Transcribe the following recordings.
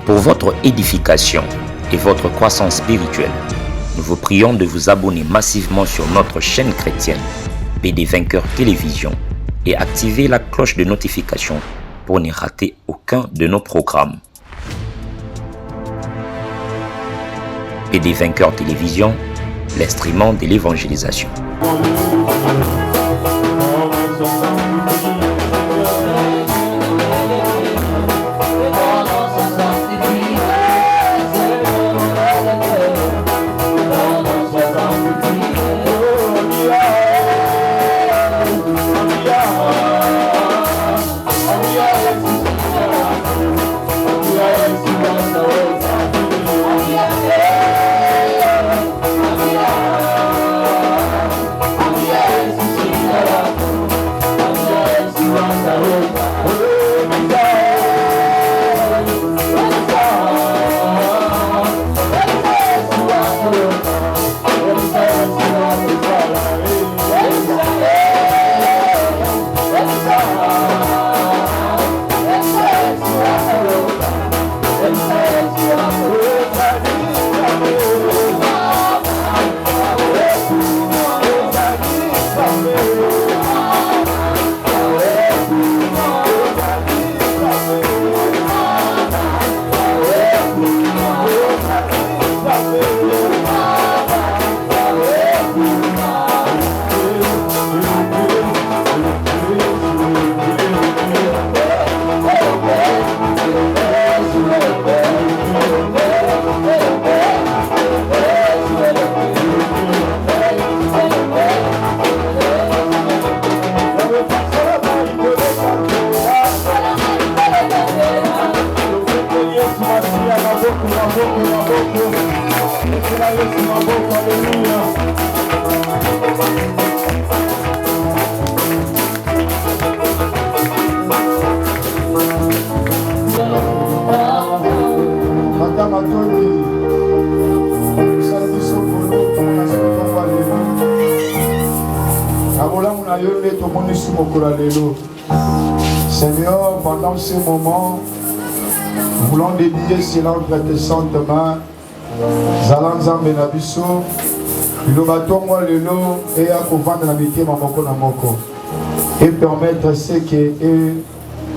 Pour votre édification et votre croissance spirituelle, nous vous prions de vous abonner massivement sur notre chaîne chrétienne PD Vainqueur Télévision et activer la cloche de notification pour ne rater aucun de nos programmes. PD Vainqueur Télévision, l'instrument de l'évangélisation. Seigneur, pendant ce moment, nous voulons dédier cela entre tes saintes mains. Zalanza Benabiso, Ilobatongo Lelo, et à Kovan de la Mité Mamoko Namoko. Et permettre ce que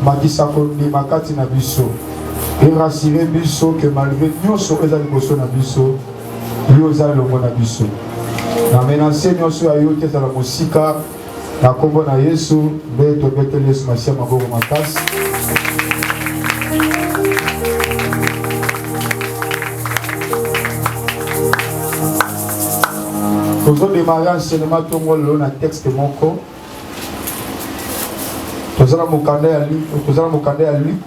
Makisakoni Makati Nabiso. Et rassurer Biso que malgré nous sommes les Aliboso Nabiso, nous allons le Nabiso. Na menacer nous sur Ayote à la Mosika. Na kombo na Yesu beto betele Yesu masia maboko makasi. Tozo démarrer enseignement tongo le na texte moko. Tozala mokanda ya Luc.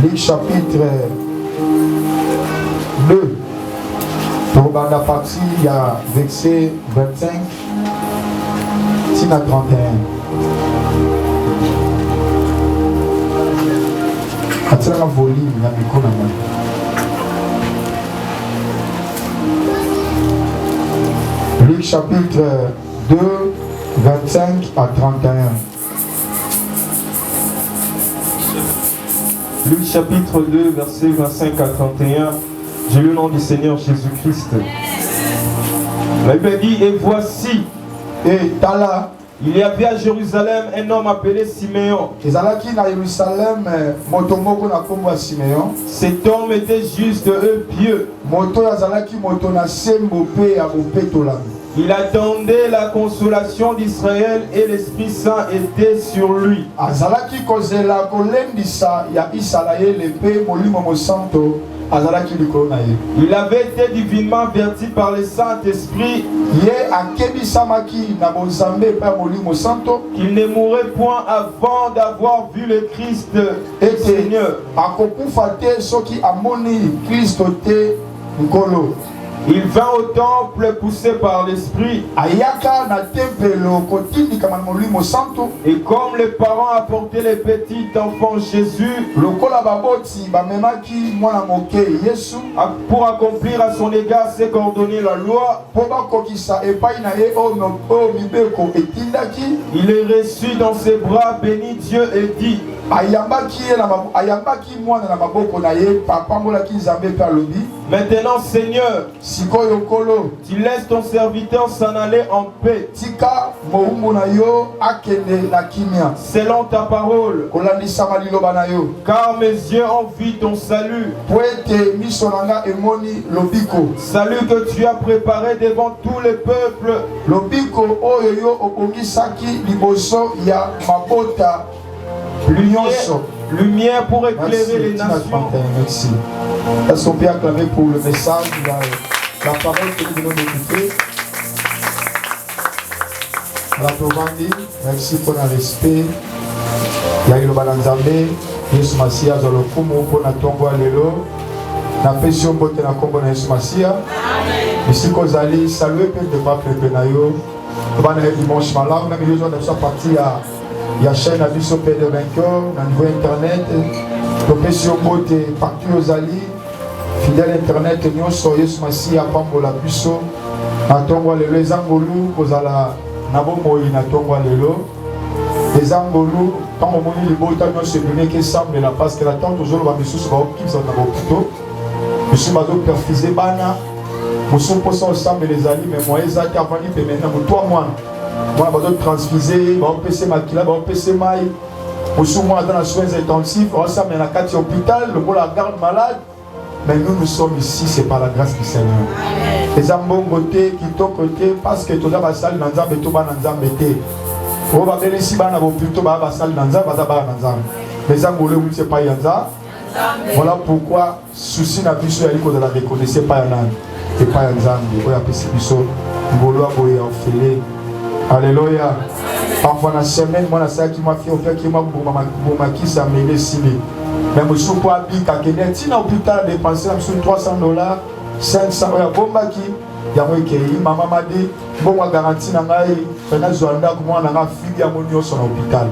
Luc chapitre 2. Pour la partie, il y a verset 25 à 31. Attends la volume, il y a un micro là-bas. Luc chapitre 2, 25 à 31. Luc chapitre 2, verset 25 à 31. J'ai le nom du Seigneur Jésus-Christ. La Bible dit, et voici, et Tala, il y avait à Jérusalem un homme appelé Siméon. Cet homme était juste et pieux. Il attendait la consolation d'Israël et l'Esprit Saint était sur lui. Il avait été divinement averti par le Saint-Esprit qu'il ne mourrait point avant d'avoir vu le Christ et Seigneur. Il vint au temple poussé par l'Esprit. Et comme les parents apportaient les petits enfants Jésus pour accomplir à son égard ce qu'ordonnait la loi, il est reçu dans ses bras, bénit Dieu et dit: Maintenant, Seigneur, tu laisses ton serviteur s'en aller en paix. Selon ta parole. Car mes yeux ont vu ton salut. Salut que tu as préparé devant tous les peuples. Lumière pour éclairer les nations. Merci. Est-ce qu'on peut acclamer pour le message, la parole que nous venons d'écouter? Merci pour le respect. Il y a eu le balanzamé. Yesu Masia Zolokumu pour la tombe à l'élo. La pression pour la combo de Yesu Masia. Ici, Kozali, saluez peu de pape Penayo. On va aller dimanche malam. On a mis les gens de sa partie à. Il y a chaîne à Bisso P de vainqueur, dans le niveau internet, le pression bote partout aux alliés, fidèle internet, nous sommes Yesu Masi à Pambola Bisso, à Tongwa Lelo, les Angolou, aux ala Nabomoï, à Tongwa Lelo, les Angolou, tant au moment où les botas nous se donnaient que ça, mais la passe que la tante toujours va me soucier, qui sont dans vos plutôt, je suis mazo perfusé bana, nous sommes pour ça ensemble les alliés, mais moi, ils ont été avant, mais maintenant, toi, moi. Moi, je vais transfuser, je vais passer ma kila, je vais passer ma. Je suis dans les soins intensifs, je suis dans la hôpital, le la garde malade. Mais nous sommes ici, c'est par la grâce du Seigneur. Les ambons côté, qui t'ont côté, parce que tout la salle dans un béto, dans un bété. On va venir ici, on va plutôt dans la salle dans un béto. Les Angolais, vous ne savez pas Yanza. Voilà pourquoi, souci n'a plus sur la de la reconnaissance, pas Yanza. Et pas Yanza, on a pu se dire, on va faire. Alléluia. Parfois dans la semaine, moi, je qui m'a fait offrir qui m'a boumaki, ça m'a aidé si bien. Mais je suis pas habillé à Kenya. Si dans l'hôpital, dépenser $300, 500, bombaki, il y a moi qui maman m'a dit, bon, moi garantie, je vais Zouanda, comment on a fille à mon sur l'hôpital.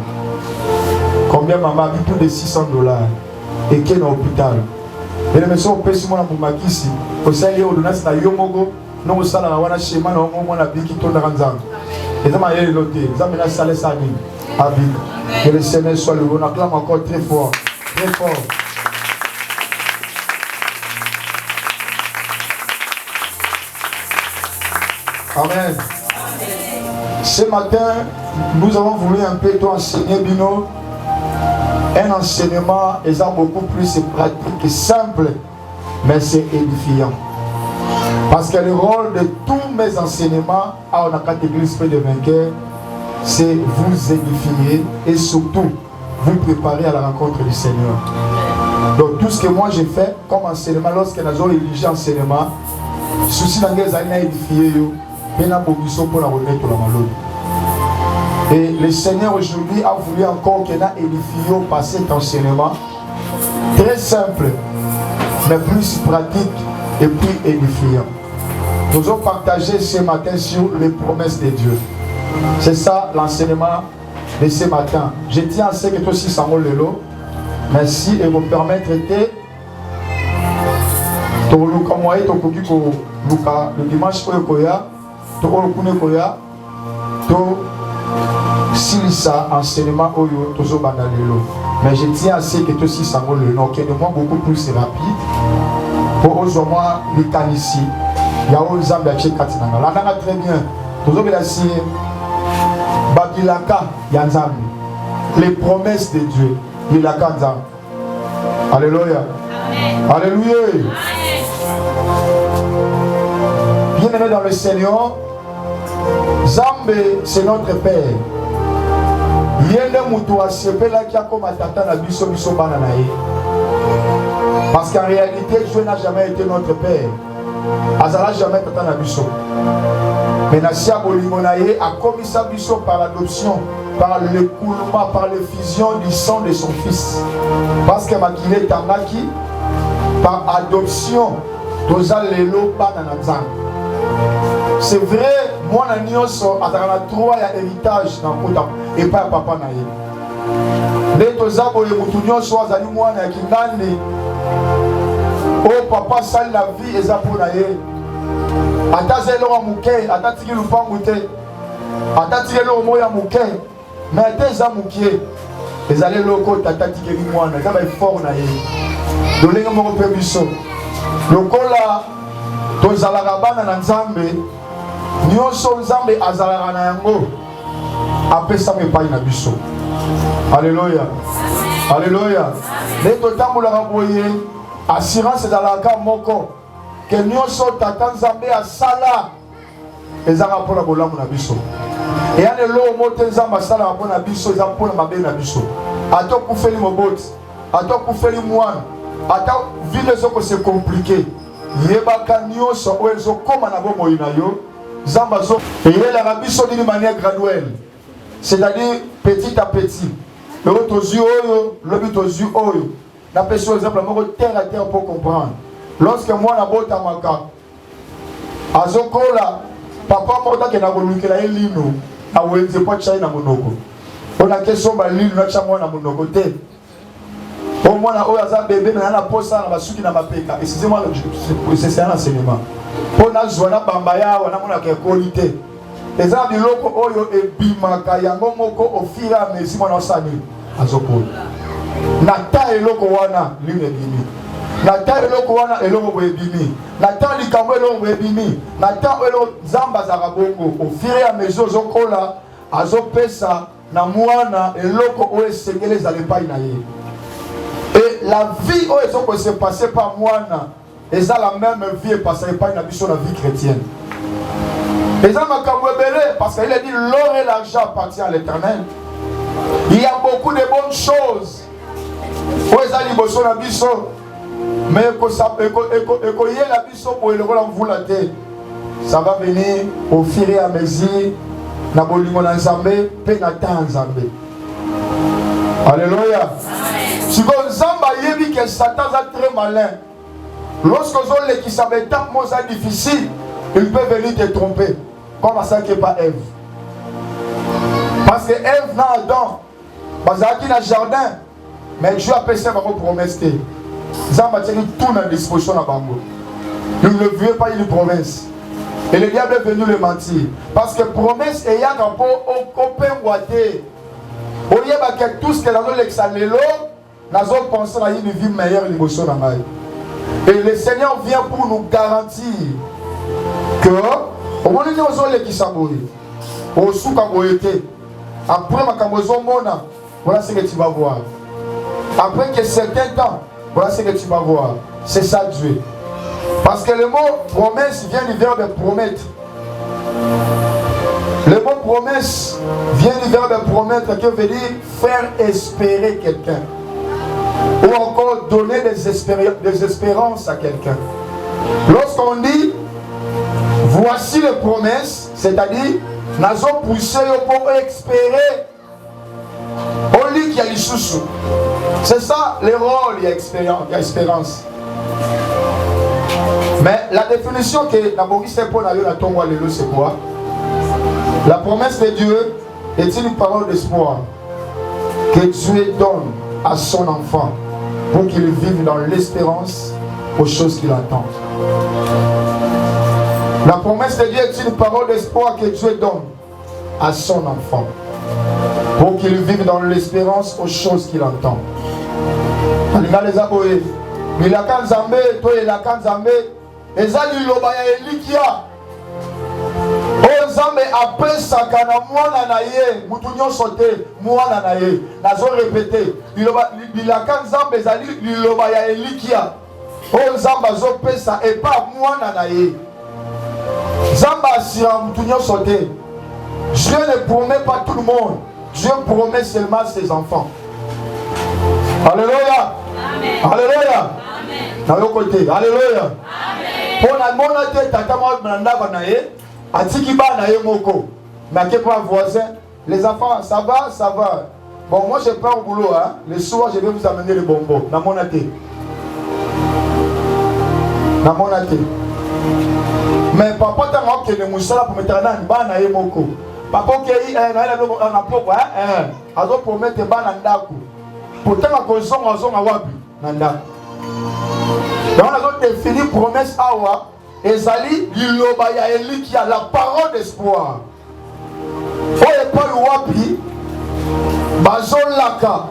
Combien maman a vu plus de $600 et qui est dans l'hôpital. Et les messieurs, on peut si moi, boumaki ici. Au sein de l'ordonnance, il y a Yomogo, non, au sein de la schéma, non, on a vu qui tourne dans l'ensemble. Et ça m'a été noté. Ça m'a été salé ça. Que le Seigneur soit le bon. On acclame encore très fort. Très fort. Amen. Ce matin, nous avons voulu un peu enseigner, Bino. Un enseignement, et ça beaucoup plus pratique et simple, mais c'est édifiant. Parce que le rôle de tous mes enseignements à la catégorie de vainqueur, c'est vous édifier et surtout vous préparer à la rencontre du Seigneur. Donc tout ce que moi j'ai fait comme enseignement, lorsque nous avons éligé enseignement, souci dans les années à édifier, pour la remettre la malade. Et le Seigneur aujourd'hui a voulu encore qu'il ait édifié au passé cet enseignement, très simple, mais plus pratique et plus édifiant. Nous allons partager ce matin sur les promesses de Dieu. C'est ça l'enseignement de ce matin. Je tiens à ce que toi aussi ça me le lot. Merci et vous permettre de le dimanche si ça enseignement oyo toujours banalelo. Mais je tiens à ce que toi aussi ça me le lot. Que de moi beaucoup plus rapide. Pour aujourd'hui les cas ici. Il y a un Zambia qui est très bien. Toujours bien assis. Babilaka Yanzam. Les promesses de Dieu. Il a Kanzam. Alléluia. Alléluia. Bien-aimé dans le Seigneur, Zambé, c'est notre Père. Yende mutu asepela qui a comme tata na biso biso bananae. Parce qu'en réalité, Dieu n'a jamais été notre Père. Azala jamais tata na biso. Mais Nassia Bolimonae a commis sa biso par l'adoption, par l'écoulement, par l'effusion du sang de son fils. Parce que Makile Tamaki, par adoption, Toza Lelo Bananazan. C'est vrai, moi Nanioso, à la trois héritage dans le et pas papa naïe. Les Toza Boyemutunio soit à moi Nakindani. Oh papa, ça la vie et Zaponaye. Atazelo amuke, atatiki lupangute, atatiki lo moya muke, mais ateza muke. Les allées locaux, tata tikeli mwana, ça va être fort na ye. Donner mon permission. Le cola, ton zalarabana na nzambe, nyonso nzambe azalara na yango. Apesa me pa na biso. Alléluia. Alléluia. Les totambola raboye, assurance dans la cam moko. Que nyonso tata nzambe asala. Ezara pona bolamu na biso. Et ane lo mote nzambe asala pona biso, ezara pona mabe na biso. Ato kufeli moboti, ato kufeli mwana, ato vile zoko c'est compliqué. Yebaka nyonso oezo koma na bomo ina yo. Zamba zo et la biso d'une manière graduelle. C'est-à-dire petit à petit. Le autre aux yeux, le but aux yeux, la personne exemple terre à terre pour comprendre. Lorsque moi na bota maka, azokola, papa mota ke na boluke la elino, a wenze pas chai na monoko. On a question ba lino na cha mwana monoko te. Au moins na oyaza bébé na na posa na basuki na mapeka. Excusez-moi, c'est un enseignement. On a zona bambaya, on a mona ke qualité. Les gens du loco oyo et bimaka yango moko au fur et à mesure mon osani azoko. Nata e loko wana lune bimi. Nata e loko wana e loko bimi. Nata li kamwe loko bimi. Nata elo zamba za rabongo au fur et à mesure zokola azopesa na mwana e loko o esengele za lepai na ye. Et la vie o ezoko se passer par mwana et ça la même vie est passée par na biso la vie chrétienne. Et ça m'a parce qu'il a dit l'or et l'argent appartient à l'Éternel. Il y a beaucoup de bonnes choses. Mais ça va venir au fur et à mesure. Alléluia. Si vous savez que Satan est très malin, lorsque vous avez qui savent que difficile, il peut venir te tromper. Comme ça qui n'est pas Ève. Parce que Ève n'a Adam. Parce qu'il y a un jardin. Mais Dieu a pensé à ma promesse. Ça m'a dit tout dans la disposition à Bango. Il ne veut pas une promesse. Et le diable est venu le mentir. Parce que promesse est un rapport au copain ouaté. Au lieu de tout ce que nous l'exalélo, nous avons pensé à une vie meilleure. Et le Seigneur vient pour nous garantir que au moment où nous avons qui s'abourit, au sous-caboyété, après ma camoison mona, voilà ce que tu vas voir. Après que certain temps, voilà ce que tu vas voir. C'est ça Dieu. Parce que le mot promesse vient du verbe promettre. Le mot promesse vient du verbe promettre qui veut dire faire espérer quelqu'un. Ou encore donner des espérances à quelqu'un. Lorsqu'on dit voici les promesses, c'est-à-dire nous avons poussé pour espérer. On dit qu'il y a les sous-sous. C'est ça le rôle, il y a espérance. Mais la définition que Naboris c'est pour la tombe c'est quoi? La promesse de Dieu est une parole d'espoir que Dieu donne à son enfant pour qu'il vive dans l'espérance aux choses qu'il attend. La promesse de Dieu est une parole d'espoir que Dieu donne à son enfant pour qu'il vive dans l'espérance aux choses qu'il entend. Nzambe apesaka na mwana na ye mutu nyonso te mwana na ye nazo répéter bilaka Nzambe ezali liloba ya elikia oyo Nzambe azopesa epa mwana na ye. Nzambe asira mutu nyonso te. Dieu ne promet pas tout le monde. Dieu promet seulement ses enfants. Alléluia. Amen. Alléluia. Amen. Na yo côté. Alléluia. Amen. Pour la monate tata mo nanda na ye atiki ba na ye moko. Mais que pas voisin, les enfants ça va. Bon moi je pars au boulot hein. Le soir je vais vous amener le bonbon na monate. Na monate. Mais papa t'a marqué le moussala pour mettre dans ba na ye moko. Papa qui na poko hein. Azo promettre ba na ndako. Pourtant ma kozonga wapi na ndako. Donc on a défini promesse awa ezali liloba ya eli qui a la parole d'espoir. Oye pas wapi bazolaka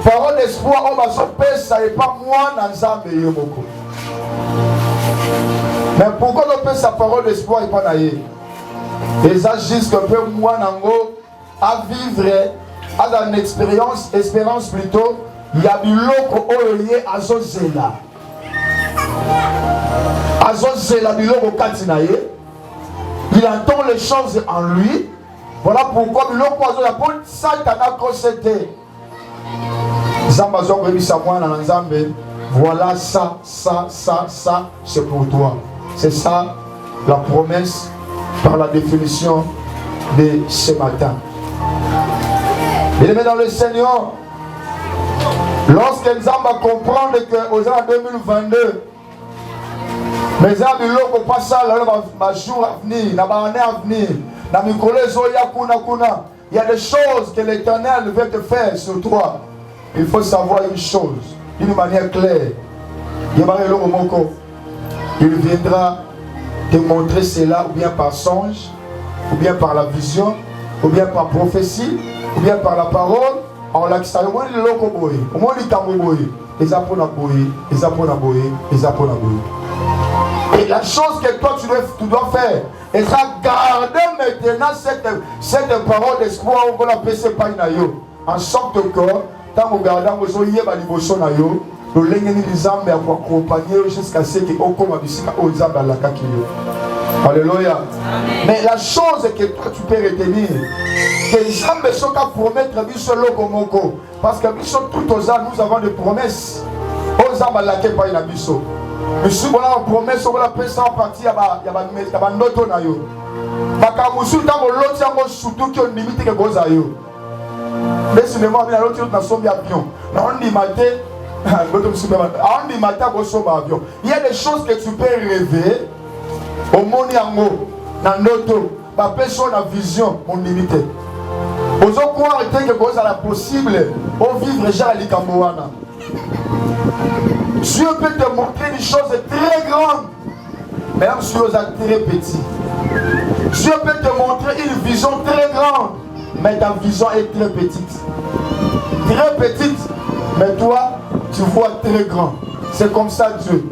parole d'espoir, on va s'opérer, ça n'est pas moi, Nanzambe Yomoko. Mais pourquoi on peut sa parole d'espoir et pas naïe? Et ça, juste un peu moi, Nango, à vivre, à une espérance plutôt, il y a du loco oye à Zozela. À Zozela, du loco Katinaye. Il entend les choses en lui. Voilà pourquoi le loco à Zozela, pour Satana Kosete. Zambazon Rebi Samoan en Nzambe. Voilà ça, c'est pour toi. C'est ça la promesse par la définition de ce matin. Bien-aimés dans le Seigneur, lorsque Nzamba comprend qu'aux années 2022, mes amis, l'eau pas ça, ma jour à venir, ma année à venir, il y a des choses que l'Éternel veut te faire sur toi. Il faut savoir une chose, d'une manière claire. Il viendra te montrer cela ou bien par songe, ou bien par la vision, ou bien par prophétie, ou bien par la parole. En l'accès, au moins le loco boy, au moins le tambo boy, les apona boy, les apona boy, les apona boy. Et la chose que toi tu dois faire, et ça garder maintenant cette parole d'espoir on va la passer par Nayo, en sorte que tant que gardant vos yeux à l'émotion Nayo. Le lengeni lizambe pour accompagner jusqu'à ce que okoma bisika ozamba la kakio. Alléluia. Mais la chose que toi tu peux retenir, que les Zambes sont qu'à promettre biso lokomoko, parce que biso tout aux ans nous avons des promesses. Ozamba la kepa ina biso. Mais si on a une promesse, on va la passer en partie à ba noto na yo. Bakamusu dans l'autre yango surtout qui on limite que goza yo. Laissez-moi venir à l'autre na sombi avion. Na on limite. Il y a des choses que tu peux rêver au monde yango dans notre la personne a vision mon limité. Aux autres croire que c'est la possible au vivre déjà à l'Ikamboana. Dieu peut te montrer des choses très grandes même si vous êtes très petit. Dieu peut te montrer une vision très grande mais ta vision est très petite. Très petite mais toi tu vois très grand. C'est comme ça Dieu.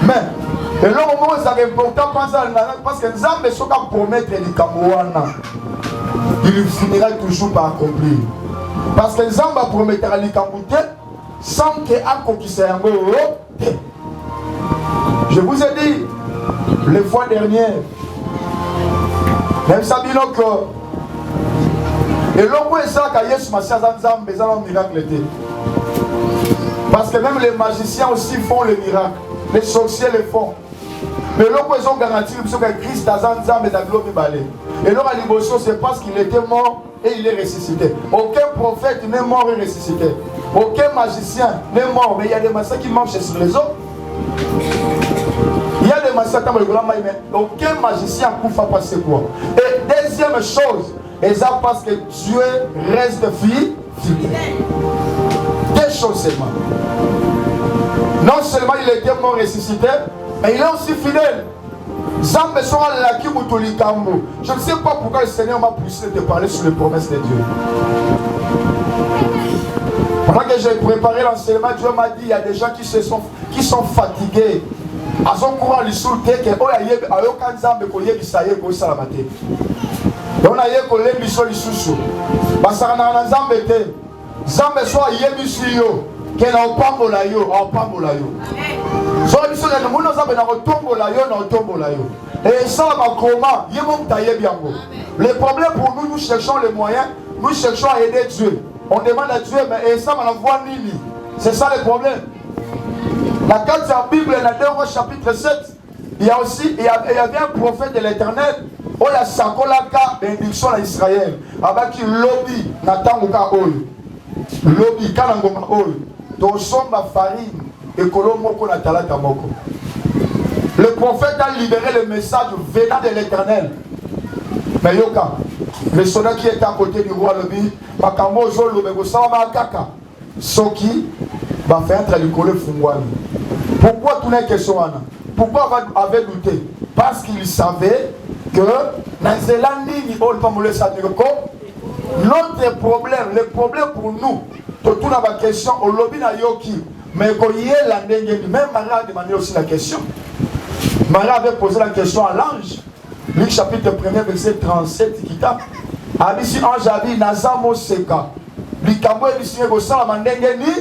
Mais, et le moment où c'est important, parce que Nzambe est qu'à promettre les Kamouana, il finira toujours par accomplir. Parce que Nzambe promettra les Kamouté sans qu'il ait conquisté un mot. Je vous ai dit, les fois dernières, même Sabino que, et l'homme est ça qu'à Yesu Massia Nzambe, c'est un miracle. Parce que même les magiciens aussi font les miracles. Les sorciers les font. Mais l'homme ils ont garanti que Christ a Zanzam et Aglo Balé. Et leur alibotion c'est parce qu'il était mort et il est ressuscité. Aucun prophète n'est mort et ressuscité. Aucun magicien n'est mort. Mais il y a des magiciens qui marchent sur les autres. Il y a des magiciens qui mais aucun magicien ne peut passer quoi. Et deuxième chose, et ça parce que Dieu reste fidèle. Deux choses seulement. Non seulement il était mort ressuscité, mais il est aussi fidèle. Je ne sais pas pourquoi le Seigneur m'a poussé de te parler sur les promesses de Dieu. Pendant que j'ai préparé l'enseignement, Dieu m'a dit il y a des gens qui sont fatigués. À son courant, ils sont que on a eu aucun Zambé qu'on y ait bissaillé pour ça la matinée. On a eu qu'on l'ait mis sur les sous-sous. Parce que dans Zambé, Zambé soit yébissi yo. Qu'elle a pas molayo, pas molayo. Soit bisous les gens nous Zambé n'a pas molayo, n'a pas molayo. Et ça va comment? Yébom taillé bien beau. Le problème pour nous, nous cherchons les moyens, nous cherchons à aider Dieu. On demande à Dieu, mais ça va l'avoir nini. C'est ça le problème. La carte de la Bible, dans le chapitre 7, il y a aussi, il y avait un prophète de l'Éternel, où il y a Sakolaka d'induction à Israël, avec qui lobby, Natanguka Oyo. Lobby, Kanangoma Oyo. Donc, somba farine, et Kolomoko Natalata Moko. Le prophète a libéré le message venant de l'Éternel. Mais Yoka, le soldat qui était à côté du roi Lobby, Makamo Zolo, Megosama Kaka, Soki, va faire entre les collègues Fungwani. Pourquoi tout n'est question Anna? Pourquoi avait douté? Parce qu'il savait que notre problème, le problème pour nous, tout n'a pas question, au lobby na yoki. Mais quand il y a la ndenge, même Marie a demandé aussi la question. Marie avait posé la question à l'ange. Luc chapitre 1er, verset 37, qui tape. Abisi ange a dit, Nazamo Seka. Likamo et Bissine Gossan, la mandenge ni.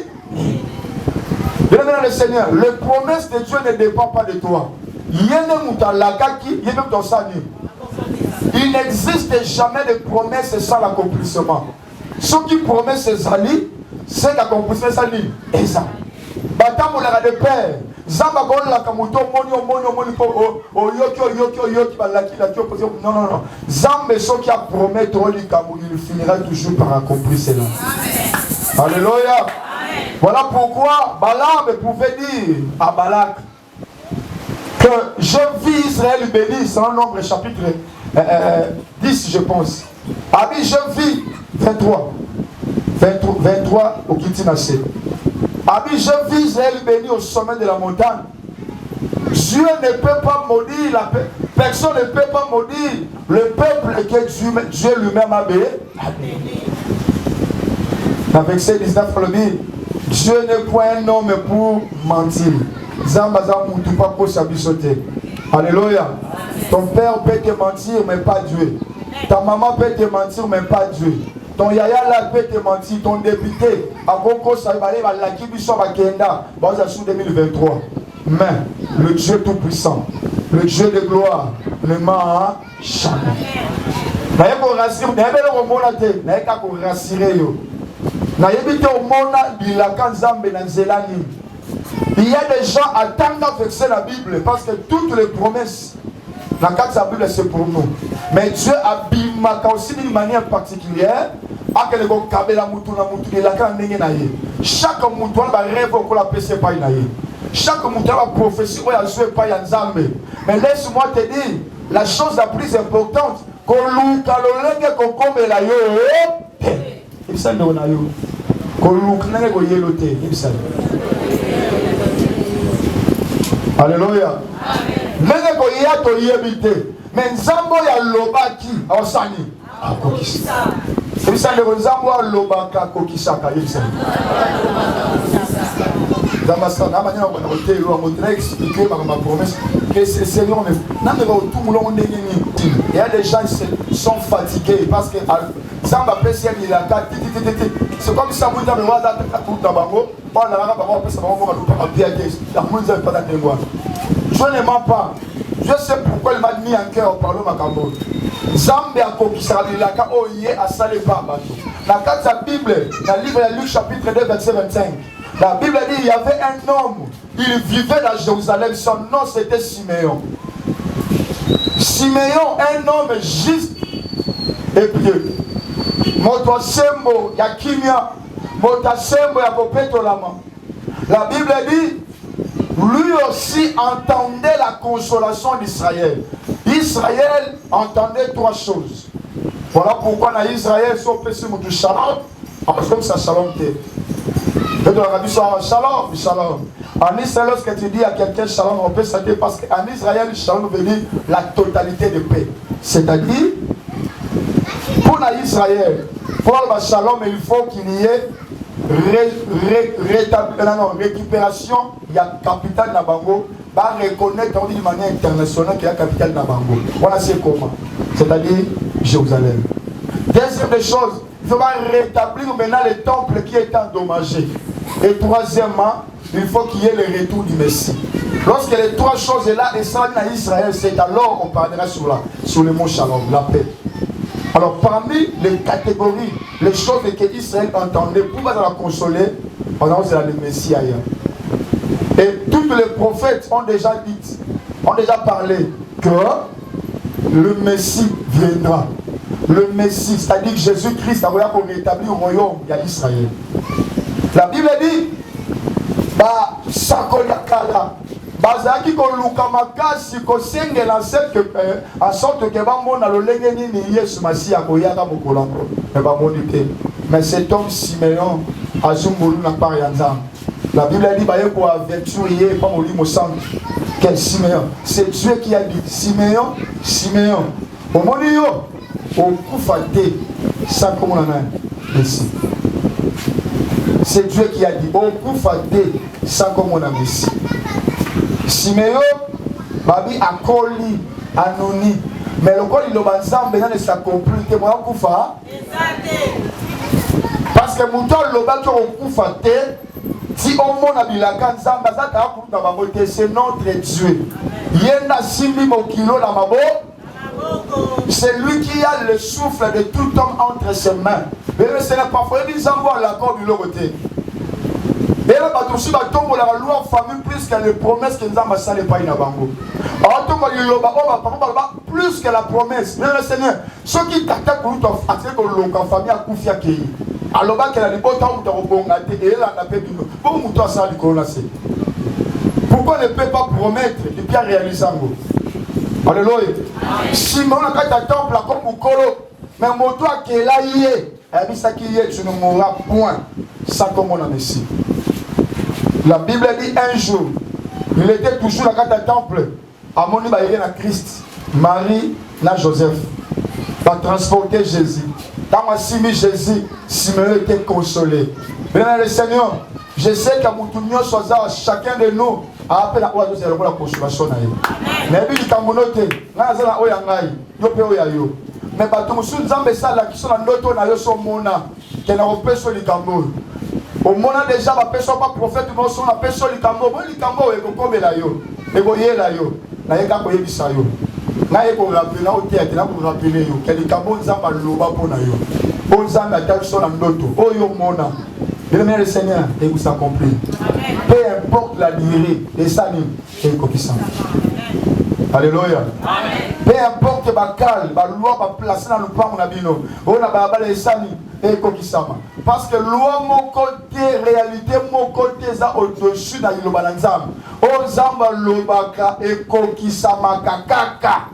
Bien le Seigneur, les promesses de Dieu ne dépendent pas de toi. Il n'existe jamais de promesses sans l'accomplissement. Ce qui promet ses alliés, c'est l'accomplissement de sa ligne. Et ça. Batam on a de père. Zamba gon la kamuto moni non. Zambe ce qui a promis il finira toujours par accomplir cela. Alléluia. Voilà pourquoi Balaam pouvait dire à Balak que je vis Israël béni, c'est un nombre chapitre 10 je pense. Abi je vis 23 au Kitinacé. Abi je vis Israël béni au sommet de la montagne. Dieu ne peut pas maudire la paix. Personne ne peut pas maudire le peuple que Dieu lui-même a béni. Avec ces 19 le dit, Dieu n'est point un homme pour mentir. Alléluia. Ton père peut te mentir, mais pas Dieu. Ta maman peut te mentir, mais pas Dieu. Ton yaya là peut te mentir. Ton député, à Boko Saïbalé, à la Kibiso, à Kenda, dans 2023. Mais le Dieu Tout-Puissant, le Dieu de gloire, ne ment jamais. Il y a des gens attendant verser la Bible parce que toutes les promesses, la carte de la Bible c'est pour nous. Mais Dieu a bimaka aussi d'une manière particulière. Chaque mouton va rêver qu'on la PC pas inaye. Chaque mouton va prophétie qu'on a joué pas yanzambe. Mais laisse-moi te dire, la chose la plus importante, qu'on loue kalolenge qu'on come la yo. Il s'en donne à yo. Qu'on loue kalolenge qu'on yelote. Il s'en. Alléluia. Mais qu'on y a to yebite. Mais nzambo ya lobaki awasani. Akokisa. Il s'en donne nzambo ya lobaka kokisaka. Il s'en. Dans ma salle, expliquer ma promesse que c'est Seigneur. Il y a des gens qui sont fatigués parce que ça m'a fait c'est comme ça vous avez je ne mens pas. Je sais pourquoi il m'a mis en cœur au parlement Macambo. Zambé a kokisaka lilaka oye a saleba bato. La carte de la Bible, dans le livre de Luc chapitre 2 verset 25. La Bible dit qu'il y avait un homme, il vivait à Jérusalem, son nom c'était Siméon. Siméon, un homme juste et pieux. Motosembo, Yakimia, Motosembo, Yakopetolama. La Bible dit, lui aussi entendait la consolation d'Israël. Israël entendait trois choses. Voilà pourquoi dans Israël, si on peut se mettre shalom, comme ça shalom t'es. Shalom, shalom. En Israël, lorsque tu dis à quelqu'un shalom, on peut s'arrêter parce qu'en Israël, shalom veut dire la totalité de paix. C'est-à-dire, pour Israël, pour le shalom, il faut qu'il y ait récupération. Il y a capitale Nabango, va reconnaître d'une manière internationale qu'il y a capitale Nabango. Voilà c'est comment. C'est-à-dire Jérusalem. Deuxième des choses, il faut rétablir maintenant le temple qui est endommagé. Et troisièmement, il faut qu'il y ait le retour du Messie. Lorsque les trois choses sont là, et ça en Israël, c'est alors qu'on parlera sur le mot Shalom, la paix. Alors parmi les catégories, les choses que Israël entendait pour la consoler, on a le Messie ailleurs. Et tous les prophètes ont déjà dit, ont déjà parlé que le Messie viendra. Le Messie, c'est-à-dire que Jésus-Christ a pour rétablir le royaume d'Israël. La Bible dit, bazaki ko lukamaka siko senge la cette en sorte que ba mona lo lengeni ni Yesu Masia ko yaka mokolango mais ba monité mais cet homme Siméon azungulu na par yanzam. La Bible dit ba yeko aventurier pas moli mo sang quel Siméon, c'est Dieu qui a dit Siméon au moni yo au kufate ça comme on a ici. C'est Dieu qui a dit, on peut sans comme on a Messie. Siméon, Babi a collé, anonyme. Mais le col il a ensemble, maintenant ça complique. Moi, on parce que mon temps, le bâton, on peut si on m'a dit la canne, c'est notre Dieu. Il y a un simbi au kilo dans ma boue. C'est lui qui a le souffle de tout homme entre ses mains. Mais ce n'est pas vrai, ils envoient l'accord de l'autre côté. Et là, aussi, la loi famille plus que les promesses que nous avons salé pas in bango. Plus que la promesse. Mais le Seigneur, ceux qui t'attaquent pour nous, attirer que l'on famille a confié à qui. Alors, qu'elle a des beaux temps où tu as rebondé et elle a fait du nom. Pourquoi ça lui connaissez? Pourquoi ne peut pas promettre et puis réaliser un mot? Alléluia. Si mon temple comme Moukolo, mais mon toit qui est là, il est. Et ça qui est, tu ne mourras point. Ça comme on a ici. La Bible dit un jour, il était toujours dans le temple. À mon niveau, il y a Christ, Marie, et Joseph. Va transporter Jésus. Dans ma simi Jésus, Simeon était consolé. Bien le Seigneur, je sais qu'à mon tour, chacun de nous a appelé à la consolation. Mais il dit à mon noté, mais bato musu nzambe sala qui sont dans notre na yo so mona que na opeso likambo au mona déjà ba peso pas prophète mo so na peso likambo e ko komela yo e ko yela yo na ye ka ko yebisa yo na ye ko rappeler na otia na ko rappeler yo que likambo nzamba loba pona yo bon nzamba ta so na ndoto o yo mona bien le Seigneur et vous accomplit peu importe la durée et ça ni et ko kisama. Alléluia. Peu importe ma calme, ma loi va placer dans le plan mon abino. On a babala et sani et kokisama. Parce que loi mon côté réalité mon côté ça au-dessus dans le balanzam. O zamba lobaka et kokisama kakaka.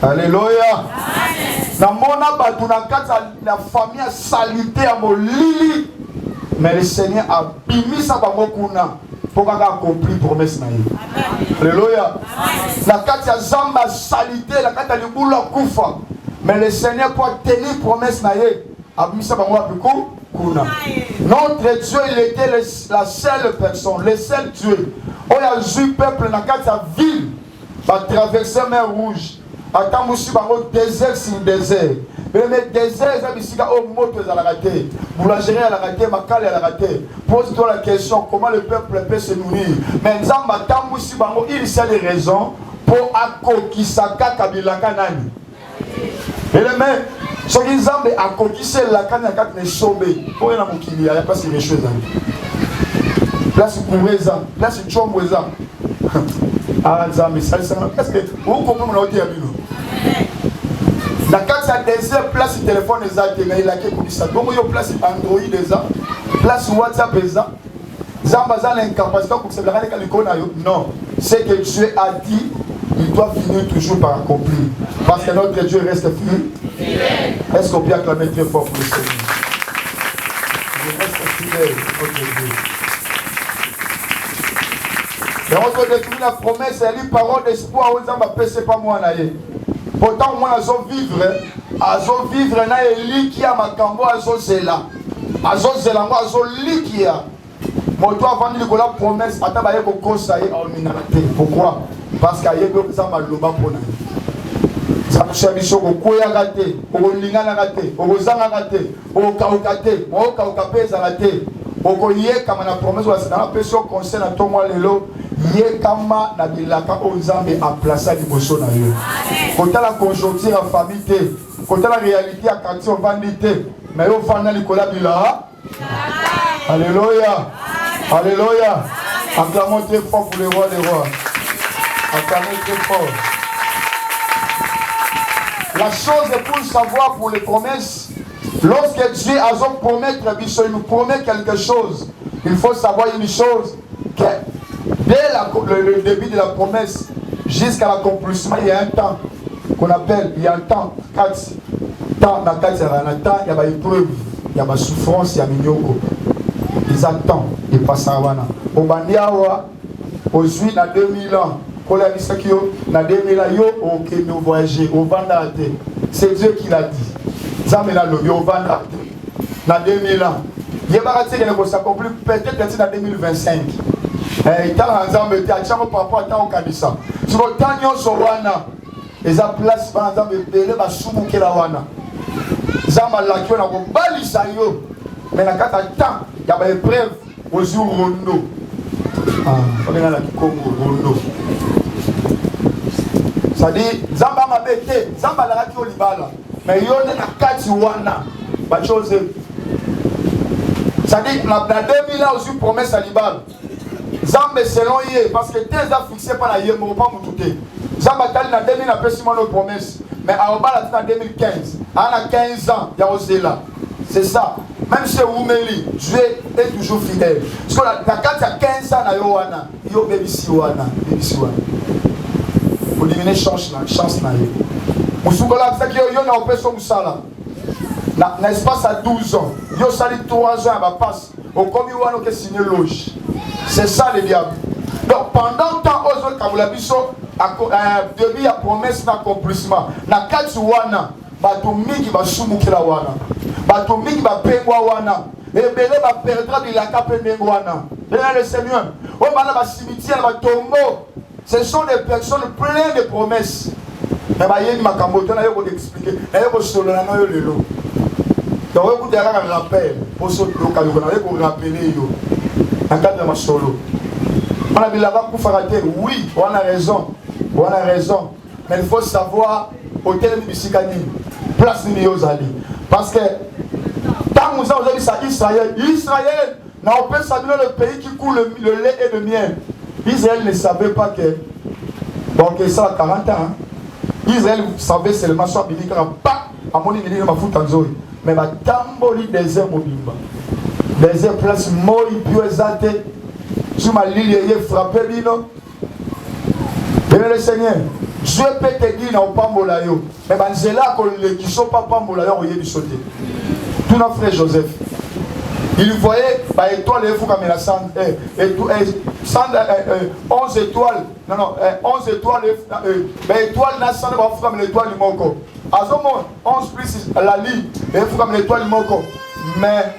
Alléluia. Na mona batuna kata la famille salité à mon lili. Mais le Seigneur a bimi sa bamokuna. Pour qu'on accompli promesse na ye. Alléluia. La carte ya zamba salité, la carte ya libula kufa. Mais le Seigneur pour tenir promesse na ye, a mis ça bango apiku kuna. Notre Dieu, il était la seule personne, le seul Dieu. On a vu peuple na carte ya ville, va traverser mer rouge. Attends musi bango désert sur désert. Mais le désert, c'est au moto à la raté. Boulangerie à la raté, Makale à la raté. Pose-toi la question, comment le peuple peut se nourrir. Mais il sait les raisons pour akokisaka kabilaka nani. Et le même, ce qui est akokise la kanya kat ne sobe. Pour y a il n'y a pas si les choses. Place Koureza, place Chomweza. Ah, Zambé, ça, est-ce que vous comprenez mon autre ami? La carte à désert, place téléphone des alternés, il a quelque chose. Donc, il y a place Android des ans, place WhatsApp des ans. Zambazan l'incapacité pour que ça non, c'est que Dieu a dit, il doit finir toujours par accomplir. Parce que notre Dieu reste fidèle. Est-ce qu'on peut acclamer très fort pour le Seigneur? Il reste fidèle, notre Dieu. Et on doit détruire la promesse, elle est une parole d'espoir, on ne sait pas moi. Pourtant, moi, je vivre, na elikia makambo azozela. Azozela moi azolikia. Moto avant de la promesse, atabaye ko kosaye au minate. Pourquoi? Parce qu'il y a des gens maloba pona. Ça me cherche biso ko koya gate, ko lingana gate, ko zanga gate, ko kaukate, mo kaukapeza gate. Oko ye kama na promesse wa sana peso conseil na to moi lelo. Ye kama na bilaka onzambe a placé liboso na yo. Kota la conjoncture la famille, kota la réalité à quartier on vandité, mais yo fana likola bila. Alléluia. Alléluia. Acclamons très fort pour le roi des rois. Acclamons très fort. La chose est pour savoir pour les promesses. Lorsque Dieu a son promettre, il nous promet quelque chose. Il faut savoir une chose que dès le début de la promesse jusqu'à l'accomplissement, il y a un temps qu'on appelle, il y a un temps, 4 temps, dans 4 temps, il y a des épreuves, il y a des souffrances, il y a des mignons. Ils attendent, ils passent à Wana. Au Bandiawa, au Juif, dans 2000 ans, pour la Misakio, dans 2000 ans, au Kenya, au voyager, au Vandate. C'est Dieu qui l'a dit. Zamela Lobi, au Vandate. Dans 2000 ans, Il y a des s'accomplir peut-être en 2025. Il y a un ensemble de temps par rapport à temps au Kanisa. Si vous avez un Sowana, les place par exemple de Bélé, va soumu qui la wana. Zamba la qui on a bali sayo. Mais la carte temps, il y a des preuves aux jours rondo. On est là qui Congo rondo. Ça dit Zamba m'a bêté, Zamba la qui olibala. Mais il y a une carte wana. Pas chose. Ça dit dans 2000 ans aussi promesse à Libal. Zamba selon yé parce que tes a fixé par la yé mais pas moutouté. Zamba tali na 2000 a fait nos promesses. Mais à Obala en 2015, à 15 ans, il y a aussi là. C'est ça. Même chez Oumeli, Dieu est toujours fidèle. Parce que la carte il y a 15 ans, il y a yo baby siwana, baby siwana. Pour diminuer chance na yo. Musukola ça qui yo na opération musala. Na espace à 12 ans, yo sali 3 ans à passe. Au commis wano que signé loge. C'est ça le diable. Donc pendant temps aux autres kabulabiso début ya promesse d'accomplissement. Na kati wana bato mingi ba sumukila wana. Bato mingi ba pengwa wana. Ebele ba perdra de la kapende wana. Bien le Seigneur. O bana ba cimetière ba tombeau. Ce sont des personnes pleines de promesses. Mais ba yeni makambo to na yo expliquer. Na yo solo na yo lelo. Donc vous devez un rappel pour ce que vous avez rappeler yo. En cas de ma solo. On a dit là-bas pour faire rater. Oui, on a raison. On a raison. Mais il faut savoir au terme du Sikani, place de Yozali. Parce que tant que vous avez dit ça, Israël n'a pas savoir le pays qui coule le lait et le miel. Israël ne savait pas que. Bon, que ça a 40 ans. Israël savait seulement soit béni car pas à mon niveau de ma fout en zone. Mais ma tamboli des airs mobimba. Des airs place moi puis exalté. Sur ma ligne, il frappé bino. Bien le Seigneur, Dieu peut te dire non pas molayo. Mais banzela ko le qui sont pas molayo on y est sauter. Tout notre frère Joseph. Il voyait par étoile il faut comme la 11 étoiles. Non 11 étoiles étoile na 100 va comme l'étoile du moko. Azomo 11 plus la ligne il faut comme l'étoile du moko. Mais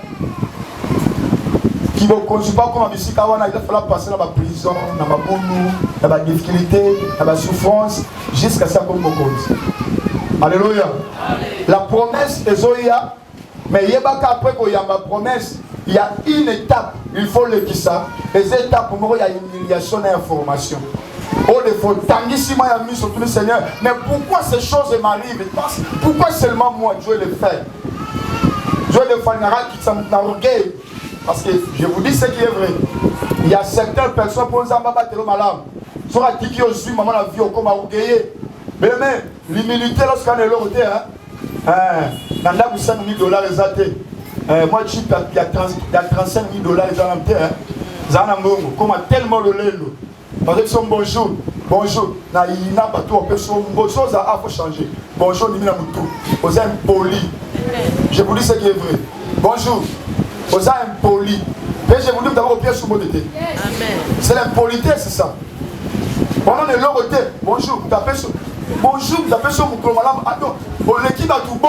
qui ne conçoit pas comme un musique avant, il va falloir passer dans la prison, dans la boulot, dans la difficulté, dans la souffrance, jusqu'à ça comme cause. Alléluia. La promesse est Zoya, mais il y a après qu'il y a ma promesse, il y a une étape, il faut le dire ça. Les étapes, pour moi, il y a une humiliation et information. Oh, il faut tanguissement y mis sur tout le Seigneur. Mais pourquoi ces choses m'arrivent? Pourquoi seulement moi, Dieu le fait? Dieu le fait, qui s'en orgueil. Parce que je vous dis ce qui est vrai. Il y a certaines personnes pour nous abattre le malade. Sur la tiki aussi, maman la vie au comme à ouguer. Mais l'humilité lorsqu'on est l'autre, dans la 5 000 $, exacté. Moi, je suis il y a 35 000 $, comme tellement le lait. Parce que son bonjour, bonjour. Il n'a pas tout, on peut chose à faut changer. Bonjour, il n'a pas tout. Vous êtes poli. Je vous dis ce qui est vrai. Bonjour. Vous êtes impoli. Mais je vous dis d'abord au pied sous mon été. C'est l'impolitesse, c'est ça. Pendant les longs côtés, bonjour, vous tapez sur. Bonjour, vous tapez sur mon colomalam. Attends, l'équipe a tout bon,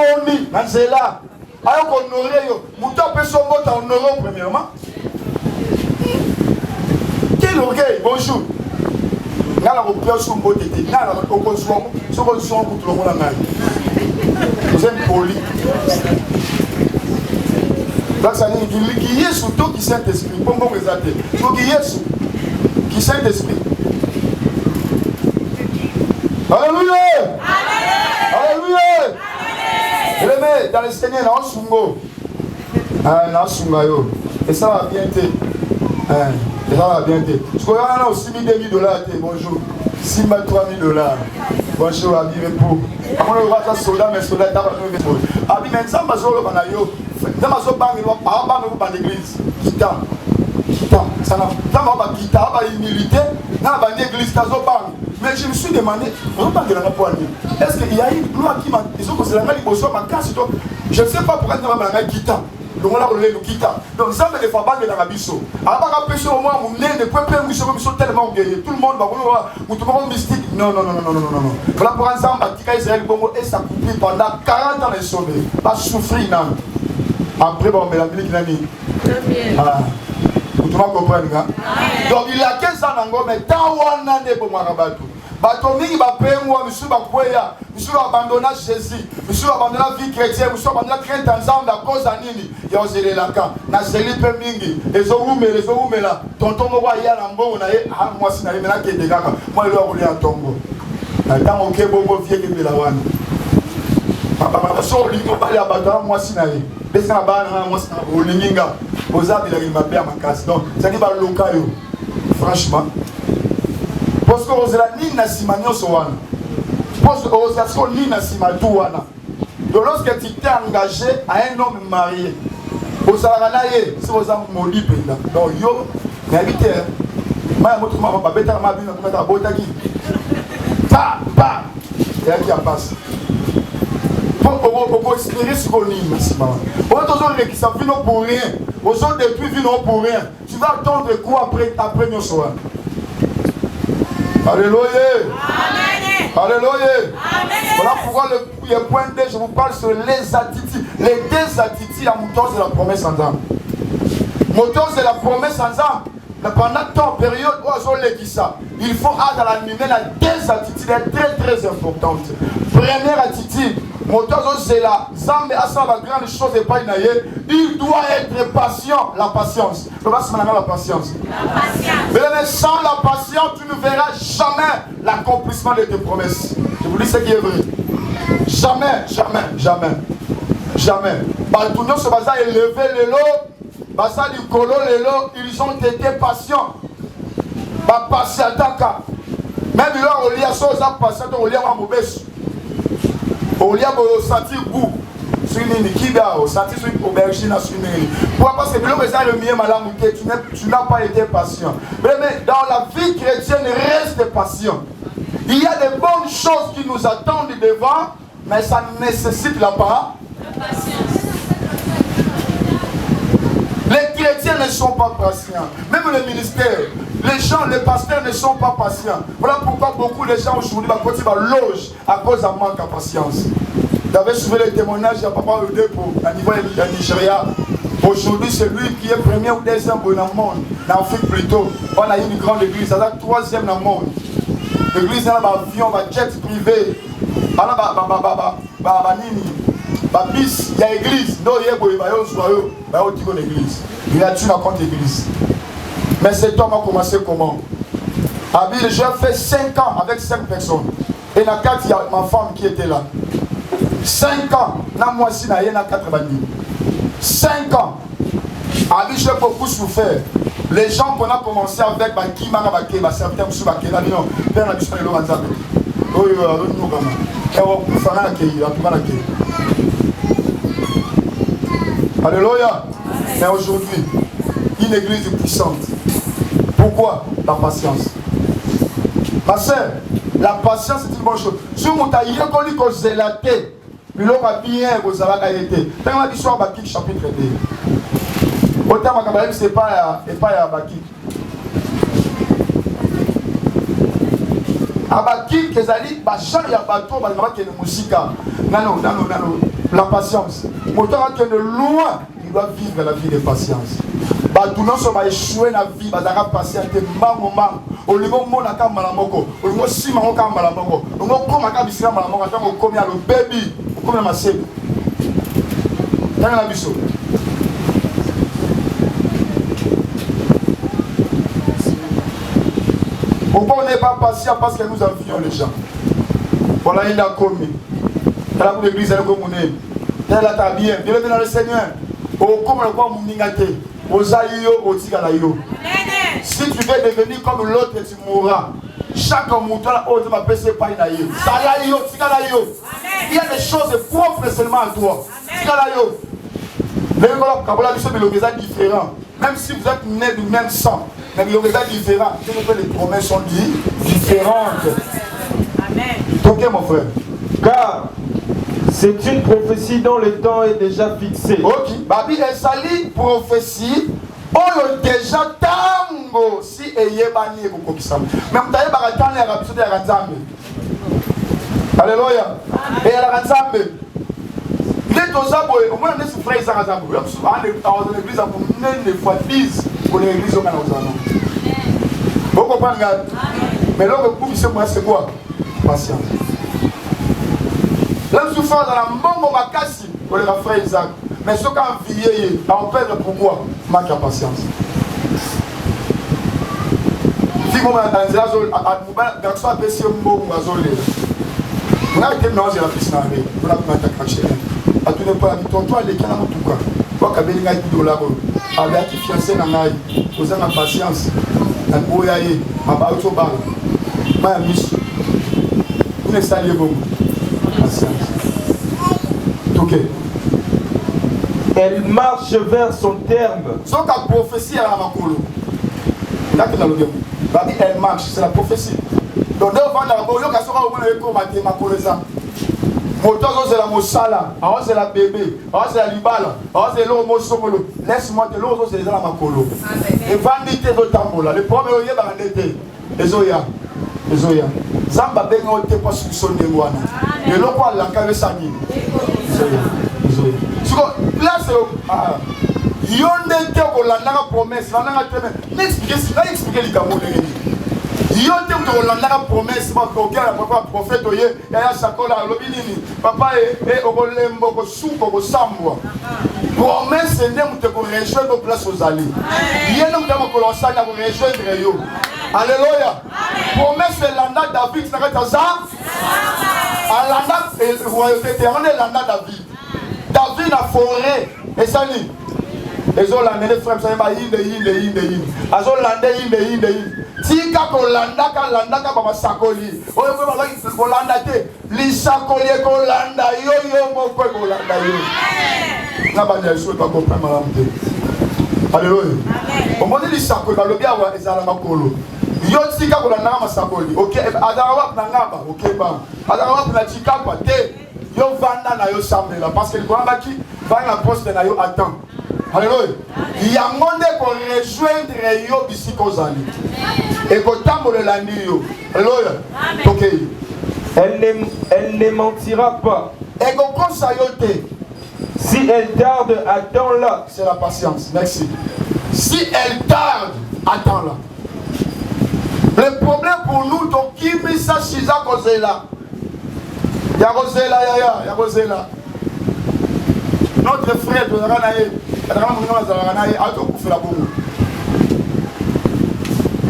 c'est là. Alors qu'on aurait, vous tapez sur mon en Europe, premièrement. Quel orgueil, bonjour. Là, on peut sur mon été. Là, on peut sur mon pour tout le monde. Vous êtes poli. Donc ça dit qu'il y ait sous tout qui Saint-Esprit. Bon, présenter. Il faut qu'il y ait sous qui Saint-Esprit. Alléluia! Alléluia! Je le mets dans le Seigneur, dans le Sungo. Dans le Sungayo. Et ça va bien être. Et ça va bien être. Parce qu'on a aussi 6 000 $. Bonjour. 6 000 3 000 $. Bonjour, Abime pour. Avant le roi, ça soldat, mais soldat, t'as pas de pour. Abime, ça m'a joué le banayo. Ça m'a joué par l'église. Kita. Ça n'a pas kita, pas humilité. N'a pas l'église, t'as joué par. Mais je me suis demandé, est-ce qu'il y a une gloire qui m'a. Ils ont considéré les besoins, ma casse. Je ne sais pas pourquoi tu m'as dit kita. Donc on a roulé le kita. Donc ça me fait pas mal dans la biseau. Alors pas empêcher au moins mon nez de peuple nous sommes tellement gagnés. Tout le monde va vouloir tout le monde mystique. Non. Voilà pour ensemble Batika Israël Bongo et ça coupé pendant 40 ans les sauver. Pas souffrir non. Après, bon, mais la musique nani. Ah. Vous comprenez, hein? Donc il a qu'un ça n'ango, mais tant on a des bons marabatu. Batomi va payer moi, monsieur Bakwea, monsieur abandonner Jésus, monsieur abandonner la vie chrétienne, monsieur abandonner la crainte ensemble à cause d'Anini. Il y a aussi les lacan, na Célipe Mingi, les Orume là, tonton Mowa y a l'ambo, na ye, ah, moi si na ye, mais là qui est des gars, moi il a roulé à Tongo. Dans mon Kebo, vieux de Belawan. Papa, sur le livre, il a battu, moi si na ye. Parce que la banane, moi si na ye, au Linginga, aux arbres, il a m'a bien ma casse. Donc, ça dit, le local, franchement. Parce que vous avez ni nasimano soana. Parce que vous avez ni nasimatuana. Donc lorsque tu t'es engagé à un homme marié, vous avez si vous avez maudit péda. Donc yo, n'habitez. Moi, je vais vous bêter ma vie, je vais vous botaki. Pa, pa. Et là qui a passé. Pour espérer ce qu'on est nasimano. Vous avez toujours qui s'en vient pour rien. Vous avez détruit vino pour rien. Tu vas attendre quoi après nos soins? Alléluia. Amen. Alléluia. Amen. Voilà pourquoi le point D, je vous parle sur les attitudes. Les deux attitudes à moteur de la promesse en âme. Moteur de la promesse en âme. Pendant toute période où il faut animer les deux attitudes très très importantes. Première attitude, moteur de la zambe à ça la grande chose est pas inaïe. Il doit être patient, la patience. Le bas c'est la patience. Mais sans la patience, tu ne verras jamais l'accomplissement de tes promesses. Je vous dis ce qui est vrai. Jamais, jamais, jamais, jamais. Baltounion se basa élevé les lots. Basa du colo les lots, ils ont été patients. Ba patient taka. Même là on lit à ça aux patients, on lit à mauvaise. On lit à sentir goût. Sur une kida, on sentit sur une aubergine sur une. Pourquoi? Parce que le mieux malade, tu n'as pas été patient. Mais dans la vie chrétienne, reste patient. Il y a des bonnes choses qui nous attendent devant, mais ça nécessite la patience. Les chrétiens ne sont pas patients. Même le ministère, les gens, les pasteurs ne sont pas patients. Voilà pourquoi beaucoup de gens aujourd'hui logent à cause d'un manque de patience. Vous avez suivi les témoignages de Papa Eude pour à niveau de Nigeria. Aujourd'hui, c'est lui qui est premier ou deuxième dans le monde. Dans l'Afrique plutôt. On a une grande église, c'est la troisième dans le monde. L'église, elle a un avion, un jet privé. Elle a un bis, il y a l'église. Non, il y a l'église. Il a tué contre l'église. Mais cet homme a commencé comment? J'ai fait 5 ans avec 5 personnes. Et dans 4, il y a ma femme qui était là. 5 ans. Dans moi aussi, il y a 90. 5 ans. J'ai beaucoup souffert. Les gens qu'on a commencé avec, qui m'a rabaqué, certains sous baqué, là, non, père n'a pas de l'eau en zappé. Oui, nous, comme alléluia. Mais aujourd'hui, une église puissante. Pourquoi? La patience. Ma soeur, la patience c'est une bonne chose. Si vous avez reconnu que vous êtes zélaté, puis l'on va bien vous avez été. Dans la histoire Bakik chapitre 2. Autant ma c'est pas à Bakik. À Bakik, les alliés, chaque bateau, qui est de musique. Non. La patience. Moteur qui est de loin, il doit vivre la vie de patience. Tout le monde va échouer dans la vie, il va patienter moment. Au niveau de mon malamoko, au niveau de si mon malamoko, au niveau de ma cabine malamoko, on come à le baby, on come à ma sœur. Dans la biseau. Pourquoi on n'est pas patient? Parce que nous envions les gens. Voilà, il a commis. Dans la l'église, elle a commis. Elle a bien. Dieu est dans le Seigneur. Au comme le quoi mouningate. Aux aïeux, au tigalaïo. Si tu veux devenir comme l'autre, tu mourras. Chaque mouton, tu m'appelles ce pas une aïeux. Salaïo, tigalaïo. Il y a des choses propres seulement à toi. Tigalaïo. Les gens sont différents. Même si vous êtes nés du même sang, mais les gens sont différents. Les promesses sont différentes. Amen. Ok, mon frère. Car c'est une prophétie dont le temps est déjà fixé. Ok. Babi Esali prophétie. Oh déjà tango si eyebani beaucoup ça. Même d'ailleurs baratane ya rabiso ya Nzambe. Alléluia. Et la Nzambe. Il est aux abois, au moins on est sous frère Isaac Azabo. Dans l'église, on est une fois 10 pour l'église au Canada. Vous comprenez? Mais là, c'est quoi? Patience. L'homme souffrant dans la mort, on va casser pour les frères Isaac. Mais ce qu'on vieillit, on perd pourquoi? Manque de patience. Si vous avez un garçon à baisser un mot, vous avez on a été mélangé la piscine, on a pu cacher. À tout n'est pas la victoire, toi, les canards, tout quoi. Toi, qui avez des $, avec qui fiancé dans l'ail, vous avez la patience. Un boyaye, un bateau bar. Ma miss, vous ne savez pas. Patience. Ok. Elle marche vers son terme. Ce que la prophétie à la Makolo. Là, tu as le elle marche, c'est la prophétie. Donc, devant la Makolo, il y a un Makolo. Moto c'est la Mosala, alors c'est la bébé, alors c'est la Libala, alors c'est l'homo somolo. Laisse-moi te l'autre, c'est la Makolo. Et vanité de Tambola, le premier est dans l'été. Ezoya. Zamba bengo te pas soupçonné moi. Et l'autre quoi la cave sangi. Ezoya. Là c'est yonde te ko la nanga promesse, la nanga te n'expliquer les gamons de yonde te ko la promesse ma kokia papa prophète oye ya sakola lobinini papa et okolembo ko suko ko sambwa. Promesse n'est te ko rejoindre place aux alliés. Yéne mu ko losana ko rejoindre yo. Alléluia. Promesse landa David na kataza. Alanda royauté éternelle landa David. David a forêt et sali. Les Hollandais les frères ça va inde. Azolande inde. Tika ko landa ka baba sakoli. Oyo ko landa te. Li sakoli ko landa yo moko ko landa yo. Na ba ya so pas comprendre malamte. Alléluia. Au moment li sakoli ba lobi awa ezala makolo. Yo tika ko landa masakoli. OK, azara na ngaba, OK ba. Azara na tika kwa te. Yo vanda na yo sambela parce que le Coran qui va la poste na yo attend. Alléluia. Il y a monde pour rejoindre yo bisiko zali. Et ko tambola la niyo. Alléluia. OK. Elle ne mentira pas. Et ko konsa yo te. Si elle tarde, attends-la. C'est la patience. Merci. Si elle tarde, attends-la. Le problème pour nous, donc, qui met ça chez la Rosella? Yarosela. Notre frère de Ranaï, a tout fait la boue.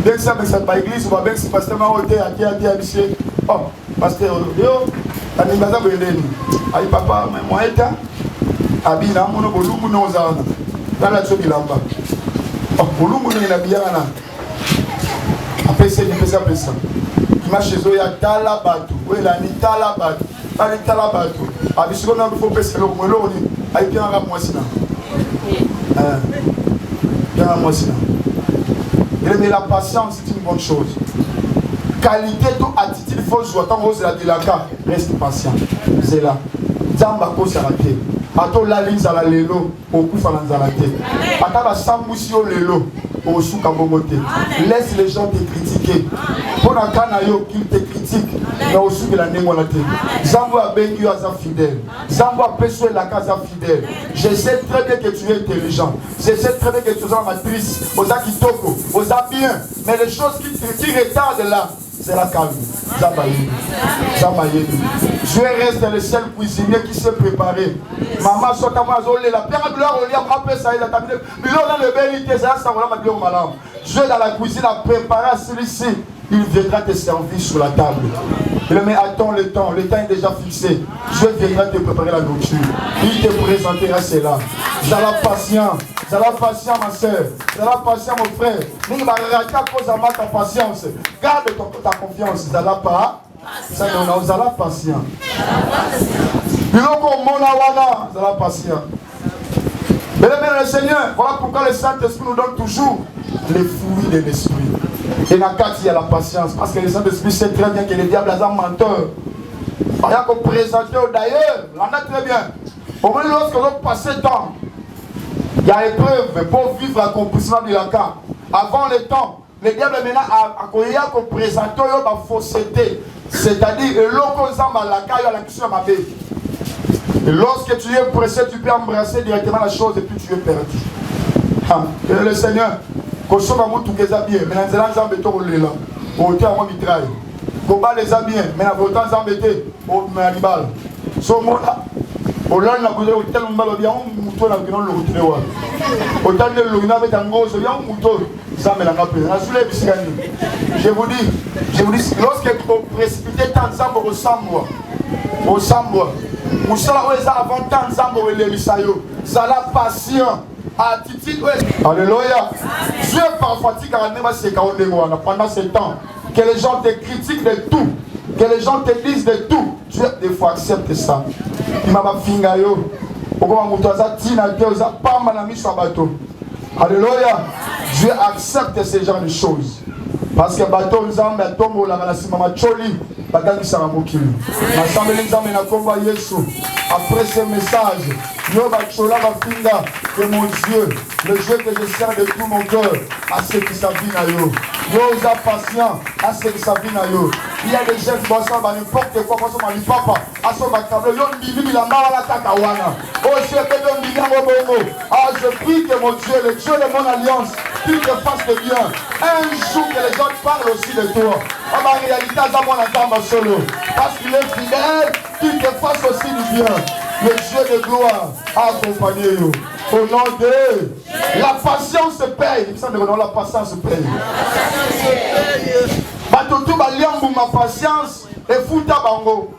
Bien que ça, mais c'est pas l'église, on va bien que c'est pasteur Maroté, à qui habité. Oh, pasteur, yo, l'animation de l'ennemi. Aïe, papa, mais moi, état, Abina, mon boulou, non, zana. Dans la chose qui l'a-bas. Oh, boulou, mon nabiana. Après, c'est une personne. Il m'a chez eux, il y a Talabatu. Oui, il a mis Talabatu. Il y a Talabatu. Avec ce qu'on a fait, c'est le mot. Il y a un moi sinon. Il y a un moi sinon. Mais la patience, c'est une bonne chose. Qualité, toute attitude, il faut jouer. Tant que vous êtes là, reste patient. C'est là. Zamba ko sarate. Ato la ligne la lelo, oku fananzalate. Ataba sambusio lelo, osuka bomote. Laisse les gens te critiquer. Pour un canaillot qui te critique, mais aussi de la némoilate. Zambo a béni à sa fidèle. Zambo a péché la case à fidèle. Je sais très bien que tu es intelligent. Je sais très bien que tu es matrice. Osa kitoko, osa bien. Mais les choses qui retardent là, c'est la calme. Zamaïe. Je reste le seul cuisinier qui s'est préparé. Maman, soit à moi, la pierre de gloire, on lui a frappé ça, il a terminé. Mais là, on a le vérité, ça, ça, on a dit au malin. Je vais dans la cuisine à préparer celui-ci. Il viendra te servir sur la table. Mais attends le temps est déjà fixé. Je viendrai te préparer la nourriture. Il te présentera cela. Zala patient, ma soeur. Zala patient, mon frère. Nous allons ta patience. Garde ta confiance. Zala pas. Ça, nous allons patient. Zala patient. Bien le Seigneur, voilà pourquoi le Saint-Esprit nous donne toujours les fruits de l'Esprit. Et dans le cas, il y a la patience. Parce que le Saint-Esprit sait très bien que le diable est un menteur. Il y a qu'on présente d'ailleurs, on a très bien. Au moins, lorsque l'on passe le temps, il y a épreuve pour vivre l'accomplissement du lacan. Avant le temps, le diable maintenant a qu'on présente la fausseté. C'est-à-dire, l'on a la question à ma bête. Et lorsque tu es pressé, tu peux embrasser directement la chose et puis tu es perdu. Et le Seigneur, quand je suis bien, mais dans les gens qui sont là, au terme de mitraille, combat les amis, mais dans le temps embêté, au Malibal. So là, au lendemain, la couleur est tellement mal bien, on mouton dans le retourné. Au temps de l'orina avec un gros, c'est bien un mouton, ça me l'a rappelé. Je vous dis, lorsque tu précipites tant de sang au sambo, vous savez avant tant de sang au l'élisayo, ça l'a patient. Attitude, alléluia. Dieu parfois dit pendant ce temps que les gens te critiquent de tout, que les gens te disent de tout. Dieu des fois accepte ça. Il m'a pas finga yo. Alléluia. Dieu accepte ce genre de choses. Parce que bateau nzambe atombo la sima macholi bagangi sanga mokili. Ensemble nzambe na komba Yesu. Après ce message, yo bachola bafinga que mon Dieu, le Dieu que je sers de tout mon cœur, à ceux qui s'abîment à yo. Yo osa patient à ceux qui s'abîment à yo. Il y a des jeunes qui bossent n'importe quoi, comme ça, papa, à son macabre, yo mbibi la mara takawana. Oh, je peux donner ah, je prie que mon Dieu, le Dieu de mon alliance, qu'il te fasse de bien. Un jour que les gens parlent aussi de toi. En réalité, à mon entendre solo. Parce qu'il est fidèle, qu'il te fasse aussi du bien. Le Dieu de gloire a accompagné vous. Au nom de la patience se paye. Il me semble que la patience se paye. Batoto baliambu ma patience et fouta bango.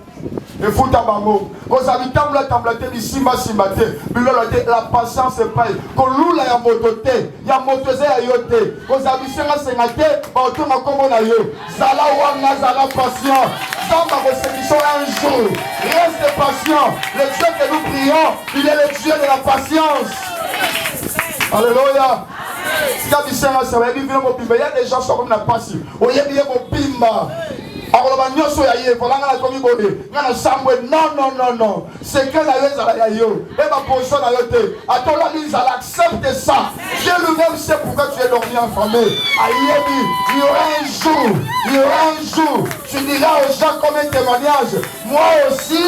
Et fouta bango. Aux habitants la tamblate di simba simbate. La patience se paye. Qu'on loue la ya motote. Ya motoze ya yote. Aux habitants sengate. Baoto makomo na yo. Zala wanga zala patient. Samba restitution un jour. Reste patient. Le Dieu que nous prions, il est le Dieu de la patience. Alléluia. Il y a des gens qui sont comme la patience. Il y a des gens qui non. C'est que la yo. Et ma position à yote. Attends la lise, elle accepte ça. Dieu lui-même sait pourquoi tu es dormi en famille. Il y aura un jour. Tu diras aux gens comme un témoignage. Moi aussi,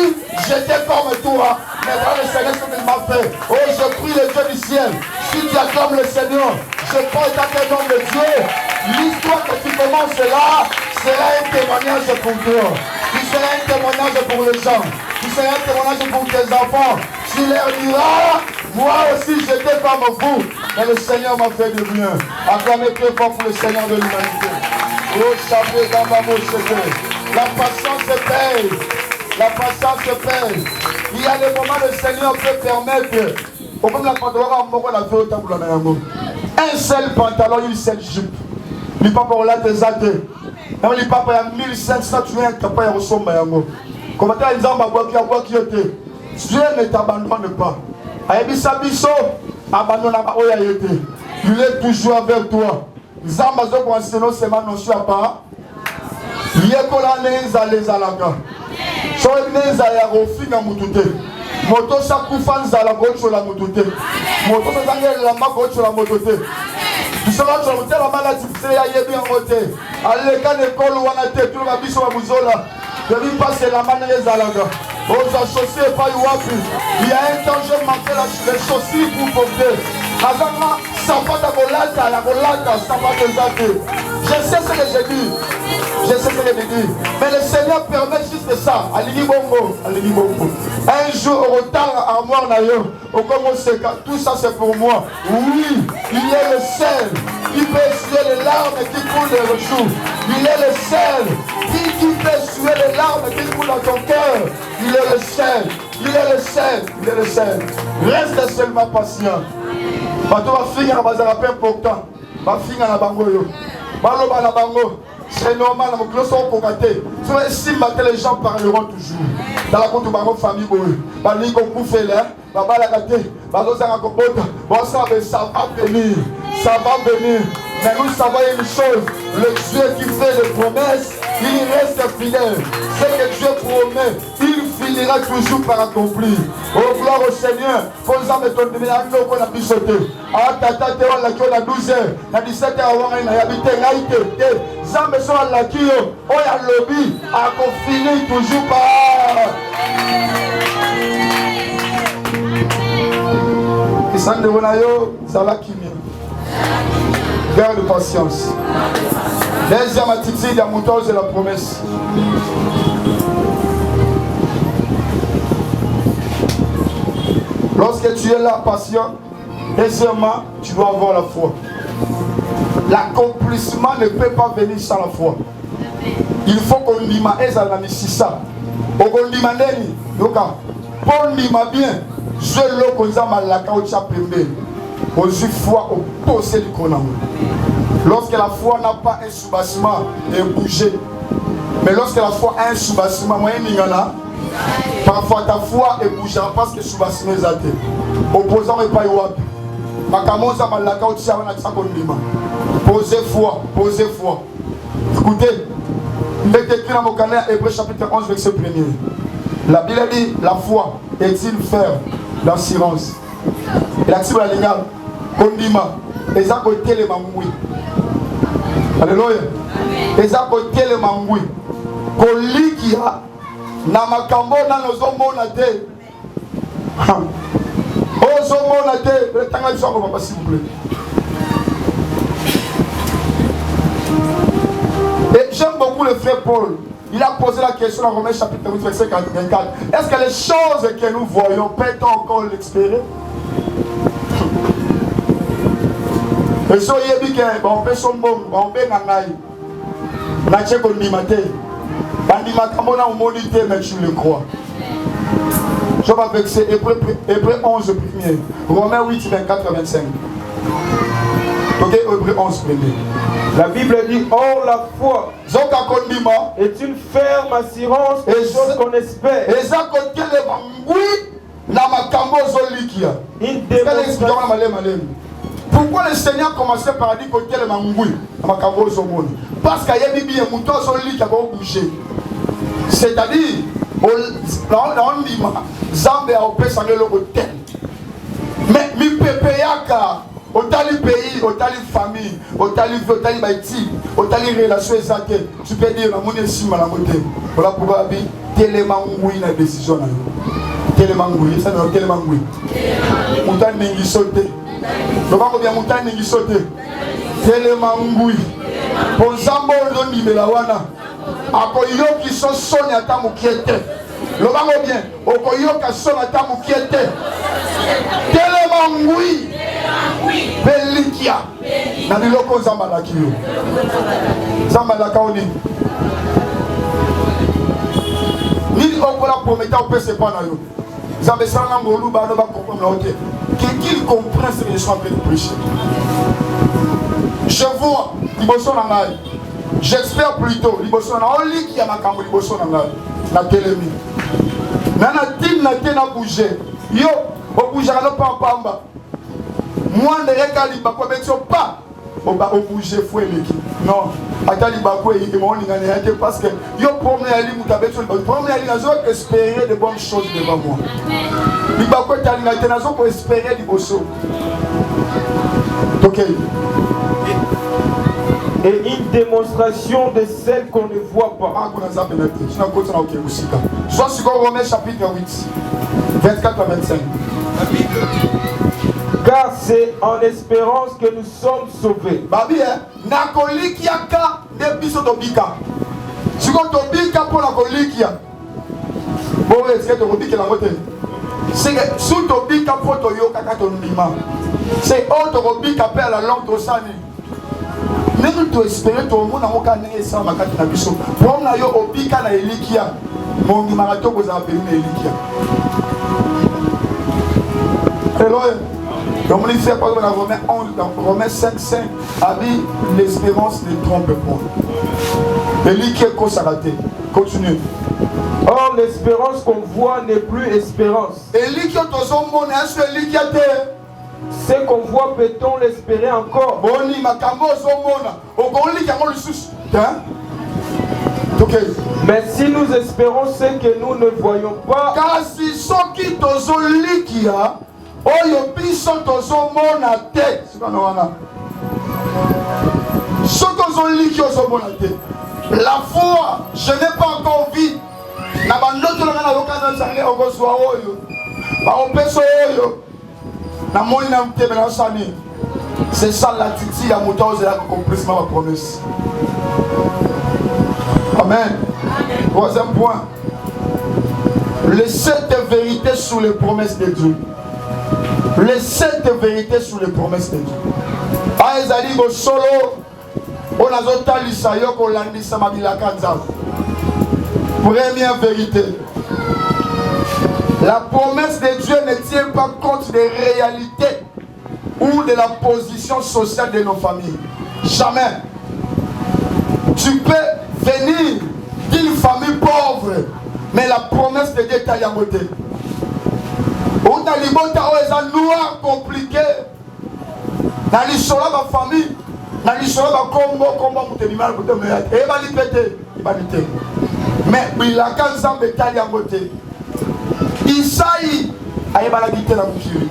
j'étais comme toi. Mais voilà le Seigneur ce qu'il m'a fait. Oh, je prie le Dieu du ciel. Si tu acclames le Seigneur, je porte à tes noms de Dieu. L'histoire que tu commences là sera un témoignage pour toi. Tu seras un témoignage pour les gens. Tu seras un témoignage pour tes enfants. Tu leur diras, moi aussi j'étais comme vous. Mais le Seigneur m'a fait du bien. Acclamez très fort pour le Seigneur de l'humanité. Oh, chapeau dans ma bouche. La patience se paye. La patience se paye. Il y a des moments où le Seigneur peut permettre. Au moment de la pantalon, un seul pantalon, une seule jupe. Il pas pour là des athées. Il pas pour 1500 tu es capable de ressembler à moi. Comment tu as dit Dieu ne t'abandonne pas. Il est toujours avec toi. Zamba zo kwa seno sema no sua pa. Yekola neza lezalaka. So neza ya rofinga mutute. Moto sa kufa nzala gocho la mutute. Moto sa zangela la magocho la mutute. Tu seras sur le terrain malade, tu seras yebi en côté. Allez quand l'école ou en tête, tu vas biso à Bouzola. Je vais passer la main lezalaka. Aux chaussées pas wapi. Il y a un temps je manquais les chaussures pour porter. Azama, ça va ta volata, la volata, ça va te zater. Je sais ce que j'ai dit. Mais le Seigneur permet juste ça. Alini bongo. Un jour au retard à moi, au commence tout ça c'est pour moi. Oui, il est le seul qui peut essuyer les larmes qui coulent dans le jour. Il est le seul qui peut essuyer les larmes qui coulent dans ton cœur. Il est le seul. Reste seulement patient. Bato va finir à un peu important. Va finir à la bango. Baloba la bango. C'est normal, nous sommes pour gâter. Si les gens parleront toujours. Dans la compte de ma famille, ça va venir. Mais nous savons une chose, le Dieu qui fait les promesses, il reste fidèle. Ce que Dieu promet, il finira toujours par accomplir. Oh, gloire au Seigneur. Pour nous mettre ton numéro qu'on a pu sauter. Ah, tata, tu as la 12h, à 17h, on a habité, Zambe sont à la kio, on a lobby, à finir toujours par. Sandebonayo, Zalakimi. Garde patience. Deuxième attitude, la mouton, c'est la promesse. Lorsque tu es là, patient, deuxièmement, tu dois avoir la foi. L'accomplissement ne peut pas venir sans la foi. Il faut qu'on dima ezala misisa. On dima neni. Donc, pour dima bien, je le connais malaka au chapembe. Au foi au possède du konam. Lorsque la foi n'a pas un soubassement et bouger. Mais lorsque la foi a un soubassement, moi n'ingana. Parfois ta foi est bougera parce que soubassement est athée. Opposant n'est pas yoapi. Makamoza malaka au chapembe. Posez foi, posez foi. Écoutez, il est écrit dans mon canal, Hébreux chapitre 11, verset 1er. La Bible dit, la foi est-il faire l'assurance. Et la Bible dit, Kondima, et ça côté les mamouis. Alléluia. Et ça côté les mamouis. Kolikia, namakambo na nozomo na te. Ozomo na te, le temps de soir, papa, s'il vous plaît. Et j'aime beaucoup le frère Paul. Il a posé la question dans Romains chapitre 8, verset 24. Est-ce que les choses que nous voyons, peut-on encore l'espérer? Et si on dit qu'on peut son bon, on peut n'engager. On a dit qu'on dit maté. On dit matamona au monité, mais tu le crois. Je vais vexer Hébreux 11 premier. Romains 8, 24, 25. Ok, Hébreux 11 premier. La Bible dit, or la foi est une ferme assurance des choses qu'on espère. Pourquoi le Seigneur commençait par dire que le mangoui parce qu'il y a bien un mouton sur lui qui a bougé. C'est-à-dire, on dit Zambé a opéré sans le hôtel. Mais mi pépéaka. Otali pays, otali famille, otali baiti, otali relation exacte. Tu peux dire la monnaie si malamoté. Voilà pourquoi bi tellement oui na décision na. Tellement oui, ça non tellement oui. Montagne n'engi sauter. Donc quand bien montagne n'engi sauter. Tellement oui. Pour Zambo on dit la wana. Akoyo qui sont sonnés à ta mukiete. Le bango bien, okoyo ka sonne à ta mukiete. Tellement oui. Belikia. Nabiloko Zamalaki. Zamalaka oni. Ni okola prometa au pese pas na yo. Zambesana ngolu ba no ba comprendre la hauteur. Qu'il comprenne ce que je suis en train de prêcher. Je vois liboso na ngai. J'espère plutôt liboso na oli ki ya makambo liboso na ngai. Na telemi. Nana tin na te na bouger. Yo, o bougera no pa pamba. Moi, ne regarde pas pas au bouger fouet non, parce que yo premier ali mutabeto premier ali nazo espérer de bonnes choses devant moi. Libako tali na tenazo pour espérer du bosso. OK. Et une démonstration de celle qu'on ne voit pas. Soit sur Romains chapitre 8, 24 à 25. Car c'est en espérance que nous sommes sauvés. Babi, nakolikiaka debiso tobika. Si on tobika pour nakolikia. Bon, est-ce que tobika la moto? C'est que sous tobika pour toyoka katonima. C'est autre tobika per la langue tosani. Nous to espérer tout le monde na mokane ça makati na biso. Pour na yo obika na elikia. Mon marato ko za pena elikia. Hello. Donc on dit par dans Romains 11, dans Romains 5, 5, a dit l'espérance ne trompe pas. Et lui qui est consacré. Continue. Or l'espérance qu'on voit n'est plus espérance. Et lui qui est au monde, lui qui a été. Ce qu'on voit, peut-on l'espérer encore? Boni makambo zomona. Okoli qui a le sous. Hein? OK. Mais si nous espérons ce que nous ne voyons pas, car si ceux qui tozo likia oyo biso tozomona te sikana wana soki ozoliki ozomona te la foi je n'ai pas encore vu na bandoto nanga na yokana nzange okozwa oyo baopeso oyo C'est ça l'attitude à monter aux accomplissement de la promesse. Amen. Troisième point. Laissez tes vérités sous les promesses de Dieu. Laissez tes vérités sous les promesses de Dieu. Ah, ezali go solo. On a zotal isayo ko landisa mabilaka nzambe. Première vérité. La promesse de Dieu ne tient pas compte des réalités ou de la position sociale de nos familles. Jamais. Tu peux venir d'une famille pauvre, mais la promesse de Dieu est à la beauté. On a les noir compliqué. Dans l'histoire de ma famille, dans l'histoire de Congo, mais il a quand ça est à la beauté. Isaïe a été la boucherie.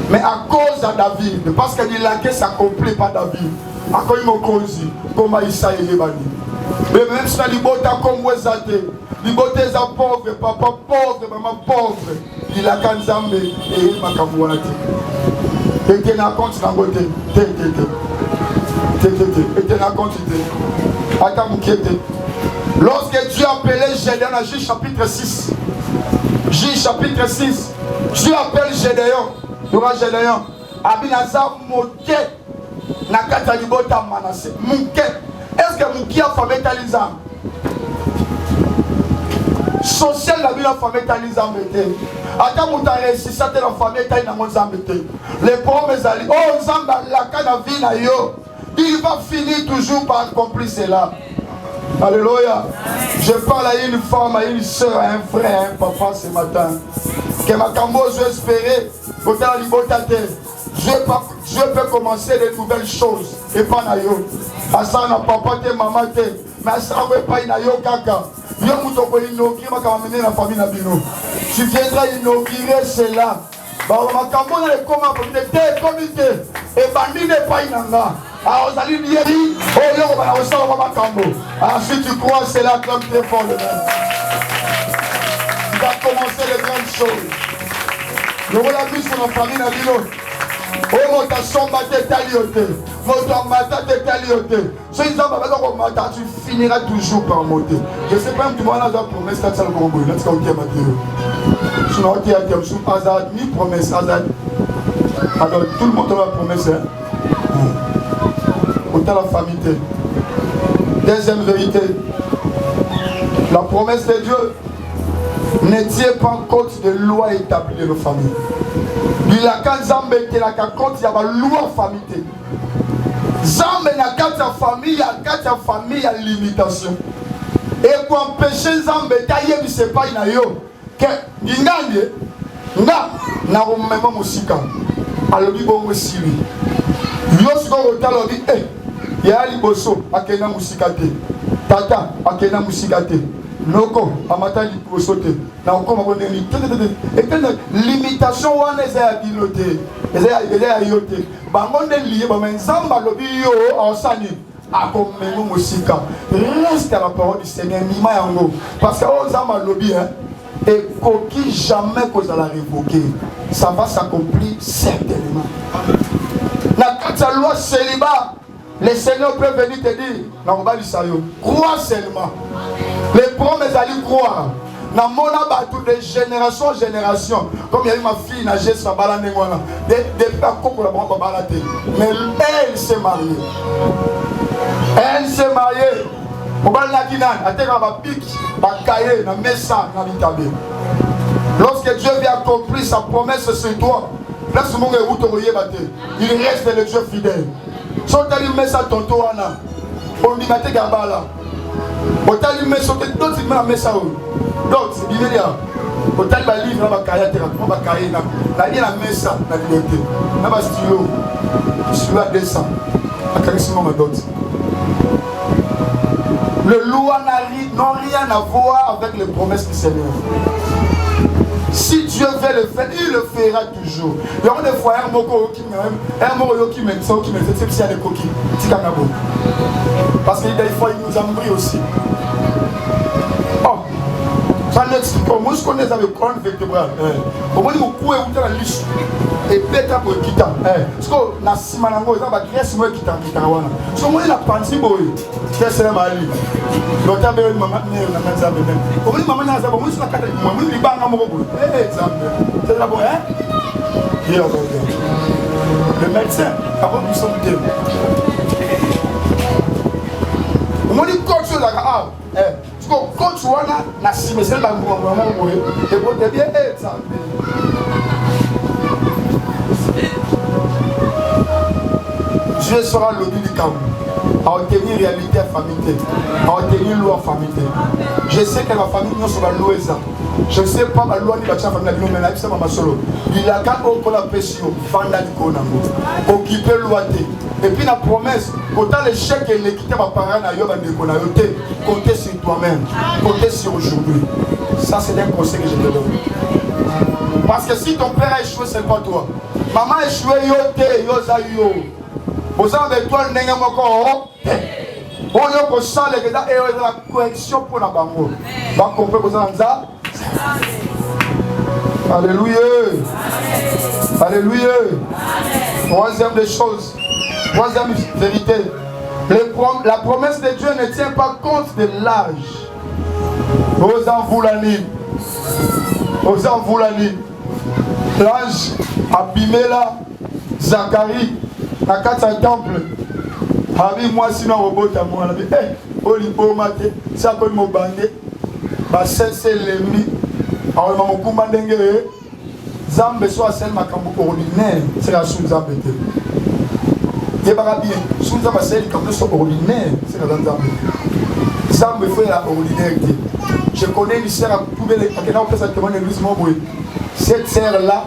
Mais à cause de David, parce qu'il a été s'accompli par David, à cause de Mokozi, comme Isaïe est banni. Mais même si les botas comme Wezate, les botas sont pauvres, papa pauvre, maman pauvre, il a quand Zambé et Makamouati. Et tu n'as compte dans le côté. Et tu n'as compte. Attends, lorsque Dieu appelait Gédéon à J chapitre 6, J chapitre 6, Dieu appelle Gédéon. Il y aura Gédéon. Abinazar Moké. Nakata Libota Manassé. Moké. Est-ce que Mouki a famé Talizam? Social la vie la famille Talizam était. Attends, Mouta réussi ça, la famille Talizam était. Les promesses allaient. Oh, Zamba, la canne à yo. Il va finir toujours par accomplir cela. Alléluia. Je parle à une femme, à une soeur, à un frère, à un papa ce matin. Que ma cambo, je espérais. Dieu peut commencer de nouvelles choses. Et pas na yo. Asa na papa te, maman te. Mais ça ne veut pas na yo kaka. Yo moutoko inaugurer ma kamamener la famille na bino. Tu viendras inaugurer cela. Bah ma cambo na le comment pour te comité. Et bandi ne pas inanga. Alors, vous allez dire, oh, on va recevoir ma cambo. Alors, si tu crois, c'est là comme très fort le même. Tu vas commencer les grandes choses. Nous avons vu sur notre famille, oh, mon somba te taliote. Votre matin te taliote. Si tu finiras toujours par monter. Je ne sais pas si tu m'as la promesse, tu as le combo. Là, tu as dit, Mathieu. Si on a dit, tu as Azad, ni promesse, Azad. Alors, tout le monde a la promesse. Autant la famille. Deuxième vérité, la promesse de Dieu ne tient pas compte des lois établies de nos familles. Il a quand Zambé qui a compte, il y a une loi famille. Zambé n'a qu'à ta famille, il y a qu'à ta famille, il y a limitation. Et pour empêcher Zambé, tailler, il ne sait pas, il y a yo. Que, il y a n'a pas musique. Alors, il va aussi lui. Yo, ce qu'on dit, il y a liboso, akena musikate. Tata, akena musikate. Noko, amata libosote. Na okoma boneli. Et limitation wana eza bilote. Eza yote. Bangonde lié ba menzamba lobi yo osani. Akomemo musika. Reste à la parole du Seigneur nima yango. Parce que ozamba lobi et coquille jamais qu'on va la révoquer. Ça va s'accomplir certainement. La loi célibat, le Seigneur peut venir te dire, crois seulement. Les promesses allaient croire. Dans mon abattu de génération en génération, comme il y a eu ma fille, nager sa balade, depuis la coupe, mais elle s'est mariée. Elle s'est mariée. Lorsque Dieu vient accomplir sa promesse sur toi, il reste le Dieu fidèle. Si on t'a dit, mais ça, tonton, on dit, mais Gabala. On t'a dit, mais ça, d'autres, mais ça, d'autres, c'est bien. On t'a dit, mais livre, on va cahier, on va cahier, on a dit, la messa, la liberté. On a un stylo, stylo à 200. On a carrément ma dot. Le loi n'a rien à voir avec les promesses du Seigneur. Si Dieu veut le faire, il le fera toujours. Il y aura des fois un mot qui me fait, c'est des coquilles. Parce qu'il y a des fois, il nous embrouille aussi. Oh, Ça nous explique comment je connais avec colonne vertébrale. Comment il me coupe et la liche. Et bêta pour quitter. Parce que na simanango, ça va créer ce mot qui t'a wana. So moi la pensée boy. C'est la mali. L'autre belle maman né na manza bébé. Comment maman na ça bon moi sur la carte moi moi libanga mo boulot. C'est la bonne hein. Le médecin avant nous sommes deux. Moi dit coach là ah parce que coach wana na simesel ba maman boy. Et bon de bien ça. Dieu sera l'audio du Cameroun, à obtenir réalité à famille, à obtenir loi à famille. Je sais que ma famille nous sera louée ça. Je ne sais pas ma loi ni la famille mais la vie ma solo. Il a qu'à on la pression, vendre du konango, occuper loi. Et puis la promesse, quand l'échec et l'équité ma parents na yo bande konayote, compter sur toi-même, compter sur aujourd'hui. Ça c'est un conseil que je te donne. Parce que si ton père a échoué, c'est pas toi. Maman a échoué, yo te, yo za yo. Vous avez toi le nègre encore. On a que ça les gars et la correction pour la bango. Va comprendre vous en ça. Alléluia. Alléluia. Troisième des choses. Troisième vérité. La promesse de Dieu ne tient pas compte de l'âge. Aux envoulani. Aux envoulani. L'âge abîmé là. Zacharie. Na kata temple abi moi sinon robota moi na olipo mate ça peut me bander ba sense lemi alors maman kumba ndenge zambe soit celle makambo ordinaire c'est la sous zambe te ye ba bien sous zambe c'est comme ça ordinaire c'est la zambe zambe fait la ordinaire je connais une sœur à pouvait les quand on fait ça témoin l'église mon boy cette sœur là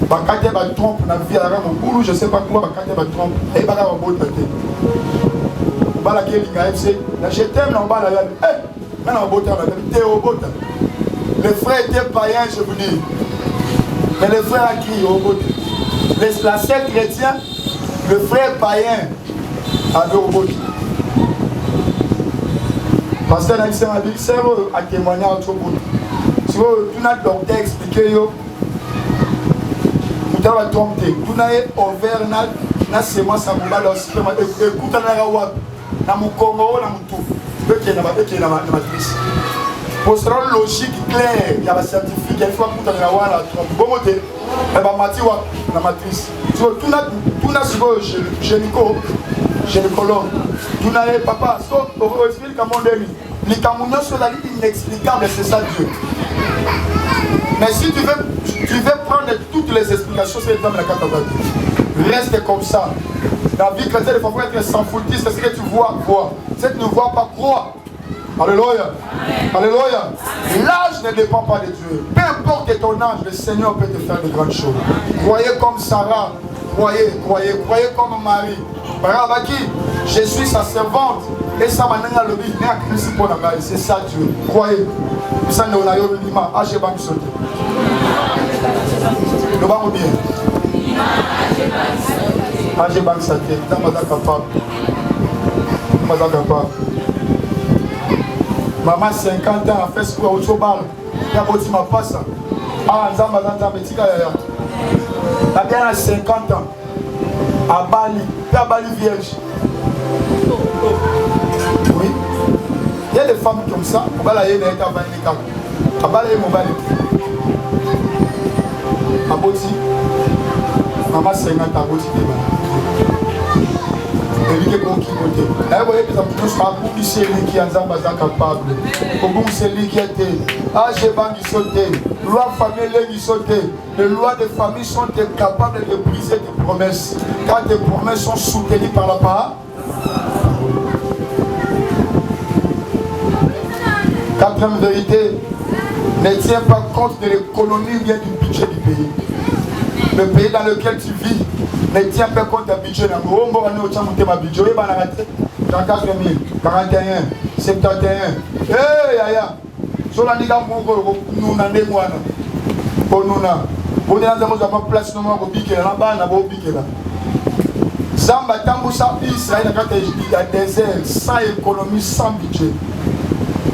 bakate ba trompe na vie ala mon boulot je sais pas comment bakate ba trompe et ba ba bota te bala ke linga FC na je t'aime na bala la na bota la te au bota les frères étaient païens je vous dis mais les frères qui au bota la sœur chrétien le frère païen avait au bota parce que na sœur a dit c'est à témoigner autre bout si vous tu n'as docteur expliquer yo tu vas tromper. Tu n'as ouvert na semence à mobile aussi. Écoute na rawa na mukongo na mutu. Beke na matrice. Pour sera logique clair, il y a la scientifique, il faut écouter na rawa la trompe. Bon moté. Et ba mati wa na matrice. Tu n'as sur gynécologue. Tu n'as papa, so on explique comment demi. Les Camerounais sont la vie inexplicable, c'est ça Dieu. Mais si tu veux prendre toutes les explications, c'est dans la catégorie. Reste comme ça. La vie chrétienne, il faut être sans foutiste. C'est ce que tu vois, vois. Si tu ne vois pas, crois. Alléluia. Alléluia. L'âge ne dépend pas de Dieu. Peu importe ton âge, le Seigneur peut te faire de grandes choses. Croyez comme Sarah. Croyez comme Marie. Je suis sa servante. Et ça m'a donné le but. C'est ça Dieu. Croyez. Ça nous a eu l'image. Ah, j'ai pas sauté. Nous allons bien. Ah, j'ai pas sauté. Nous sommes capables. Nous sommes capables. Maman 50 ans a fait ce qu'on a fait. Il y a beaucoup de ma passe. Ah, nous avons fait la bien à 50 ans. À Bali. À Bali vierge. Oui. Il y a des femmes comme ça. On va la y aller à Bali. À Bali, on va aller. À Boti. Maman 50 ans à Boti. Et lui qui est bon qui côté. Et vous voyez que ça peut nous faire beaucoup de celui qui est capable. Beaucoup de celui qui était. Ah, j'ai pas qui sauté. Loi familiale qui sauté. Les lois de famille sont capables de briser des promesses. Quand des promesses sont soutenues par la part. Quatrième vérité, ne tiens pas compte de l'économie bien du budget du pays. Le pays dans lequel tu vis ne tient pas compte du budget. On va aller au Tchad, on va budget. On va arrêter 34 000, 41, 71. Hey, yaya. Sur la Liga, nous n'en avons pas. Nous n'avons pas place de biquer là-bas, on a beau biquer là. Zamba Tamboussa, Israël, il y a des désert, sans économie, sans budget.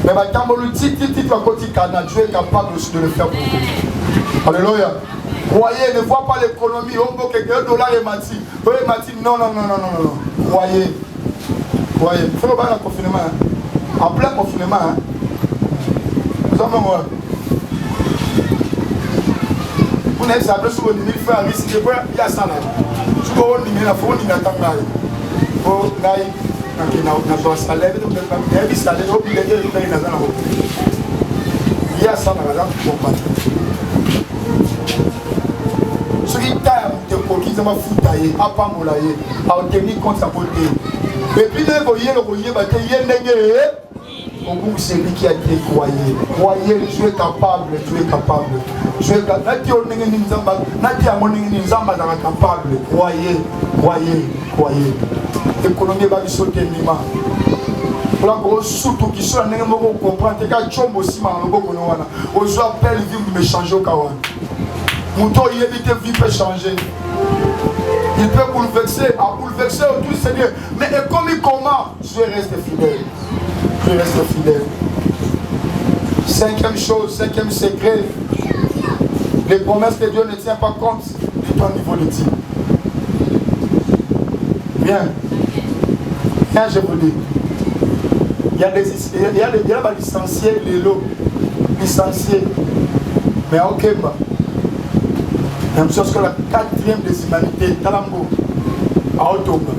Mais maintenant, le titre, Dieu est capable aussi de le faire pour vous. Alléluia. Croyez, ne vois pas l'économie. On veut que $1 est mati. Non, non, non, non, non, non. Croyez. Croyez. Faites le confinement. En plein confinement. Vous en avez vous n'avez pas besoin de faire un risque. Il y a ça là. Si vous avez un faut il y a un temps là. Vous n'avez pas de salaire. Vous n'avez pas de salaire. Vous n'avez pas de salaire. Il y a ça là. Ce qui est de coquille, ça m'a foutu. À pas moulailler. À obtenir contre sa beauté. Et puis, vous voyez le royer, il y a un nègre. C'est lui qui a été croyé. Croyez, tu es capable, tu es capable. Tu es capable. Croyez, croyez, croyez. L'économie va lui sauter l'imam. Pour la grosse surtout qui soit un moment pour comprendre que tu as aussi mal au beaucoup de gens. Aujourd'hui, appelle vie me changer au kawan. Mon temps, il évite vie peut changer. Il peut bouleverser, à bouleverser tout le Seigneur. Mais comme il comment, je reste fidèle. Je reste fidèle. Cinquième chose, cinquième secret. Les promesses de Dieu ne tiennent pas compte de ton niveau de type. Bien. Bien, je vous dis. Il y a des licenciés, les lots. Licenciés. Mais ok, même chose que la quatrième des humanités, Talambo, à Otomba.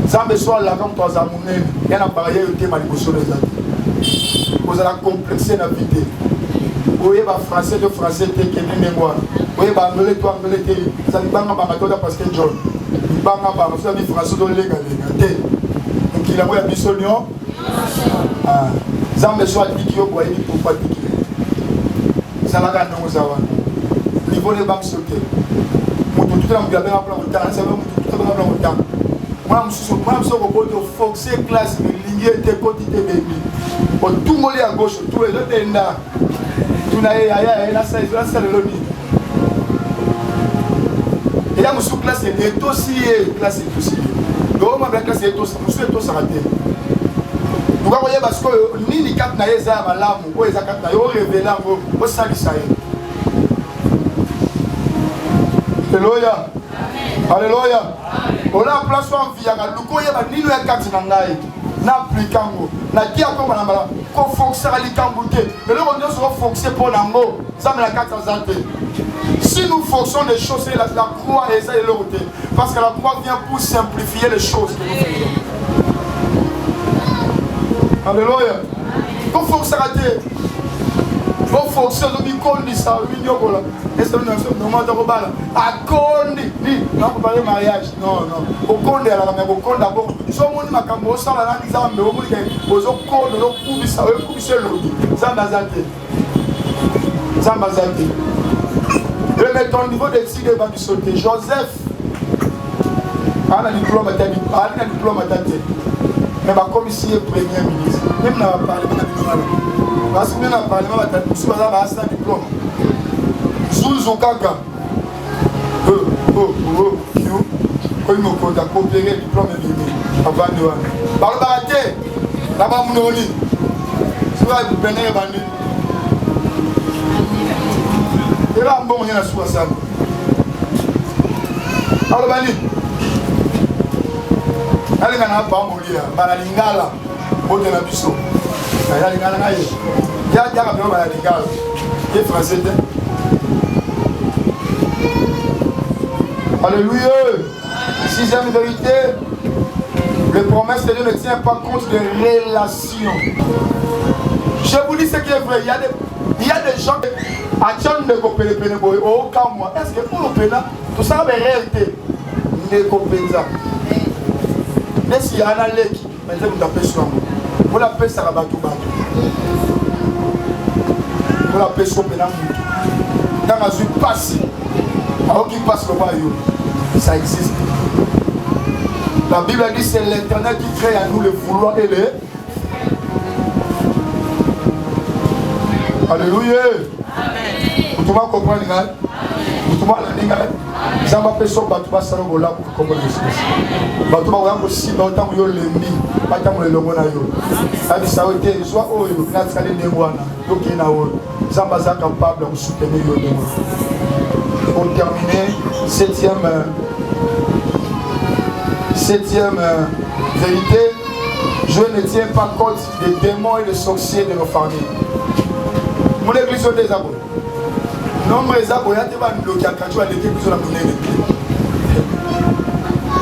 Ça me soit la comme toi, Zamounen, il y a un barrière qui est mal sur les autres. Vous allez complexer la vie. Vous voyez, français de français, qui est mémoire. Vous voyez, anglais, toi, anglais, ça dit pas parce que John. Il va vous avez français de légal. Donc il a vu la mission. Ça me soit dit qu'il y a pourquoi dit qu'il ça l'a gagné aux avants. Niveau les banques sauter. Tout le monde a bien un plan de temps. Ça veut tout le monde a un plan de temps. Moi, je suis au Foxé classe, ligne était petite baby. Tout le monde est à gauche, tout le monde est là. Tout le monde est là, ça est le lit. Et là, je suis classe, est aussi classe, est aussi. Donc, ma classe est aussi, je suis tous raté. Vous voyez, parce que ni cap na yeza malamu, ou yeza cap na yo révélant, au salisa. Alléluia. Alléluia. On a un place en vie, nous avons ni le carte n'a plus kango. Na dia comme la mala, qu'on fonctionne à l'icambouté. Mais là, on doit fonctionner pour l'ango. Ça me la carte en santé. Si nous fonctionnons les choses, c'est la croix et ça est l'autre. Parce que la croix vient pour simplifier les choses que nous faisons. Alléluia. Qu'on fonctionne à terre. Qu'on fonctionne à l'icône, ça, l'ignoble. Est-ce que nous avons demandé à Kondi, non, pour parler mariage, non, non. Au Kondi, à la mer, au Kondi d'abord. Ils sont venus à Cambo, ça, là, ils ont mis au Kondi, aux Kondi, aux Kondi, ça, eux, Kondi, c'est l'autre. Ça m'a zanté. Ça m'a zanté. Et maintenant, au niveau des signes, il va sauter. Joseph, a un diplôme à ta vie, a un diplôme à ta tête. Mais comme ici, le premier ministre, même n'a pas parlé, parce que nous n'avons pas parlé, nous avons un diplôme. Zouzou Kaka. Quand il me compte à coopérer, le diplôme est venu. Avant de voir. Par le baraté, là-bas, mon lit. C'est vrai, vous prenez les bandits. Et là, bon, il y a la soixante. Par le bandit. Allez, on a pas mon lit. Banalingala. Bon, de la biseau. Il y a lingala. Il y a un peu de banalingala. Il est français. Alléluia. Sixième vérité, les promesses de Dieu ne tiennent pas compte des relations. Je vous dis ce qui est vrai. Il y a des gens qui attendent de copier les pénébois. Au cas moi, est-ce que pour le pénal, tout ça est réalité? Ne copiez ça. Mais s'il y a un lec, maintenant vous tapez sur moi. Vous l'appelez ça la bateau bateau. Vous l'appelez sur le pénal. Dans la zone passe. Alors qu'il passe le royaume, ça existe. La Bible dit que c'est l'Éternel qui crée à nous le vouloir et le. Alléluia. Vous pouvez comprendre, vous vois la ligne, ça va faire son bateau, ça va voler pour comme le espèce. Bateau va voler aussi dans le temps où il y a l'ennemi, pas tant le logo na yo. Ça a été soit au yo, n'a pas les démoana, donc il y a un ça va être capable de soutenir le démon. Pour terminer, septième vérité, je ne tiens pas compte des démons et des sorciers de nos familles. Mon église est des abonnés. Nombre des abonnés, il y a des bloqués quand tu as l'église de la monnaie.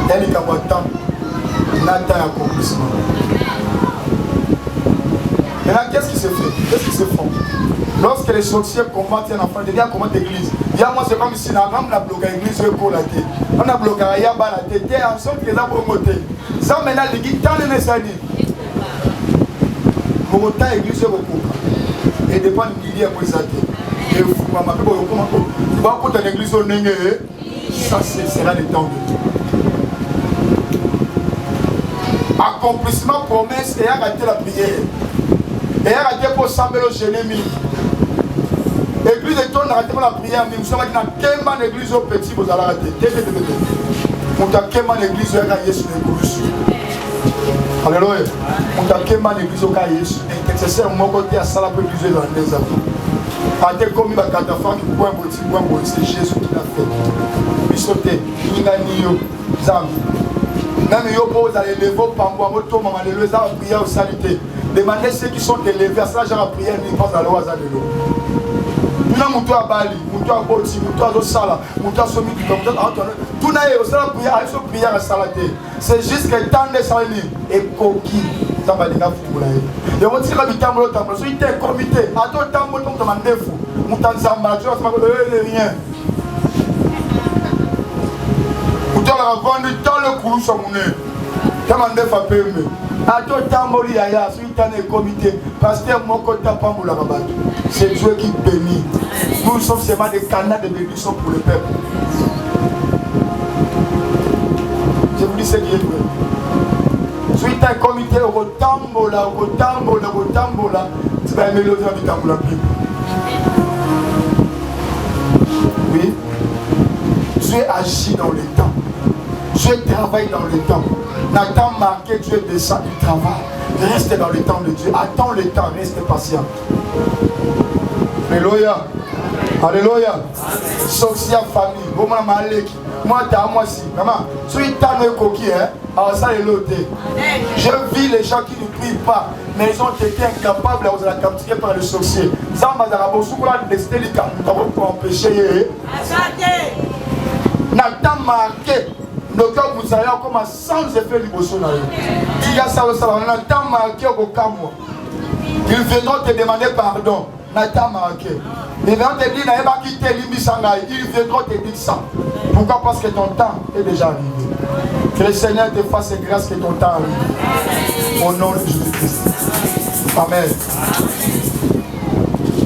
Il y a des caboutants, n'atteint accomplissement. Maintenant, qu'est-ce qui se fait? Qu'est-ce qui se fait? Lorsque les sorciers combattent un enfant, ils deviennent comment l'église? Il y a moi, c'est comme si on a bloqué l'église pour la tête. On a bloqué la tête, en sorte que les arbres ont monté. Ça, maintenant, l'église, tant de messages. Pour autant, l'église est beaucoup. Et dépend de milliers pour les athées. Et vous m'avez dit, tu vas pour ton église au Nengue, ça sera le temps de Dieu. Accomplissement, promesse, et arrêter la prière. Et arrêter pour s'amener au génémi. L'église est tournée, arrêtez la prière, mais vous savez qu'il y a quelle l'église au petit, vous allez arrêter. Vous avez quelle l'église au cahier sur l'église. Alléluia. Vous avez quelle l'église au cahier sur l'église. C'est ça, mon côté à ça, la l'église dans les amis. Quand comme il va catafan qui point petit, c'est Jésus qui l'a fait. Il sautait, il n'a ni yo, zam. Même yo pose à l'élever, pamboa, moto, maman, les leçons à prière au salité. Demandez ceux qui sont élevés à ça, genre à prière, ils pensent à l'eau à l'eau. Tout le monde a Bali, tout a Boti, tout a Sala, tout a Somi, tout a tout n'a pas prière à Salaté. C'est juste que tant de salines et coquille, ça va dire fou là. Et on tire le tambour, il était comité. À tout le temps, on demande des fous. On t'en zamba, tu vas rien. On t'a vendu dans le coulou sur mon nez. Demandez à PME. À tout le temps, il y a un comité. Pasteur, mon côté, pas pour la rabat. C'est Dieu qui bénit. Nous sommes seulement des canaux de bénédiction pour le peuple. Je vous dis ce qui est vrai. Suite à un comité, au tambola, tu vas aimer l'autre du tambola. Oui. Dieu agit dans le temps. Dieu travaille dans le temps. N'attends marqué, Dieu descend, il travaille. Reste dans le temps de Dieu. Attends le temps, reste patient. Alléluia. Alléluia. Sorcière famille. Moi, t'as moi aussi. Maman, tu es tant de coquilles, hein? Alors ça, est l'auté. Je vis les gens qui ne prient pas, mais ils ont été incapables de la capturer par le sorcier. Ça m'a dit, pour empêcher. N'attends marqué. Nos cœurs vous allez comme sans effet liboso. Il y a ça, on attend marqué au camp. Ils viendront te demander pardon. N'attends marqué. Ils viendront te dire, n'avez pas quitté l'Imisangaï. Ils viendront te dire ça. Pourquoi? Parce que ton temps est déjà arrivé. Que le Seigneur te fasse grâce que ton temps arrive. Au nom de Jésus-Christ. Amen.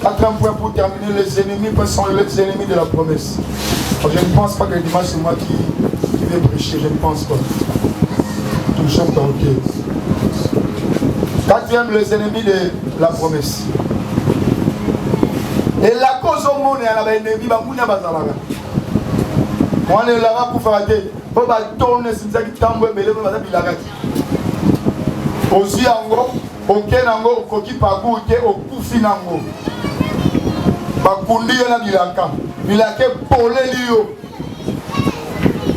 Quatrième point pour terminer, les ennemis sont les ennemis de la promesse. Je ne pense pas que dimanche c'est moi qui vais prêcher, je ne pense pas. Touchons ton cœur. Quatrième, les ennemis de la promesse. Et la cause au monde, il y a un ennemi, on est là pour faire des on va tourner si ça qui tombe mais le va la aussi ango auquel ango koki pagoute au kufi nango bakundi na bilaka polé lio.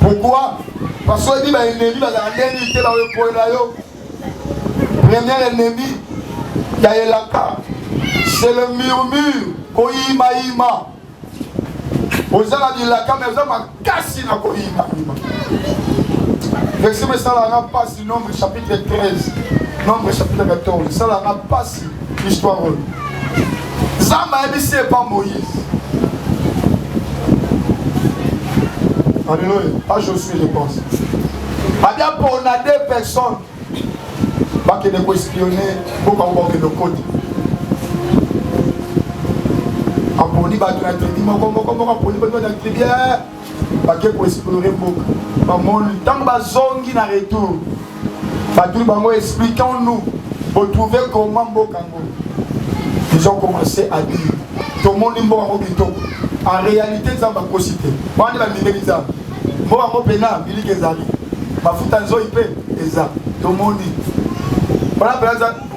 Pourquoi? Parce que dit l'ennemi va l'ennemi qui est là au point là yo. Premier ennemi il y a l'aka c'est le murmure koima. Vous avez dit la caméra, vous avez cassé la coïma. Verset mais ça n'a pas si nombre chapitre 13, nombre chapitre 14, ça n'a pas si l'histoire. Zama c'est pas Moïse. Alléluia. Pas Josué, je pense. Il y a pour on a deux personnes qui ne espionner pour qu'on voit que nos côtes. Aponi ba tu na tribu comment aponi ba tu na tribu ba ke pour explorer beaucoup ba mon tant ba zongi na retour ba tu ba moi expliquons-nous pour trouver comment Bokango ils ont commencé à dire tout le monde mbo bito en réalité nzambe akosite wana bandimeli nzambe mbo bango pena biliki ezali mafuta nzoi mpe eza tomoni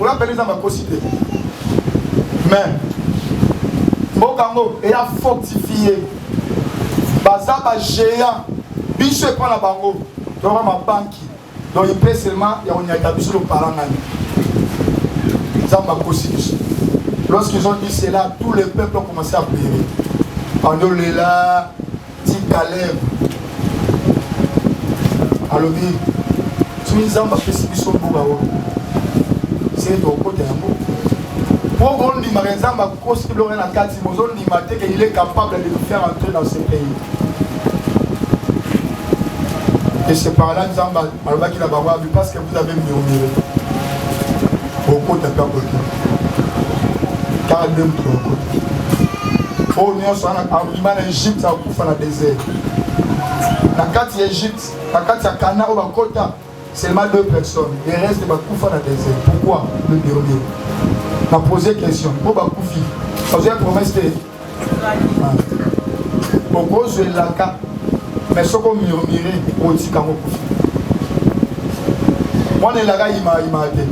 olapeli nzambe akosite mais mboka yango eya fortifie baza bagéant biso epa na bango toka mabanki donc ipe seulement ya konyata biso loparangani nzambe akosi biso. Lorsqu'ils ont dit cela, tout le peuple a commencé à pleurer. Pendant là, petit Caleb. Alors, tu es en train de faire ce qu'ils ont fait. C'est ton côté. Pour qu'on dise, par exemple, qu'il est capable de nous faire entrer dans ce pays. Et c'est par là que nous avons vu parce que vous avez murmuré. Beaucoup de peuple. Car elle aime trop. Oh, nous sommes en Égypte, ça va faire le désert. Dans la Égypte, dans la Cana ou Kota, seulement 2 personnes. Les restes de Bakoufa dans le désert. Pourquoi le murmure? On a posé question. Pourquoi Bakoufi? Ça vous a promis de. Pourquoi je l'ai là? Mais ce qu'on murmure, on dit quand on Koufi. Moi, je l'ai là, il m'a été.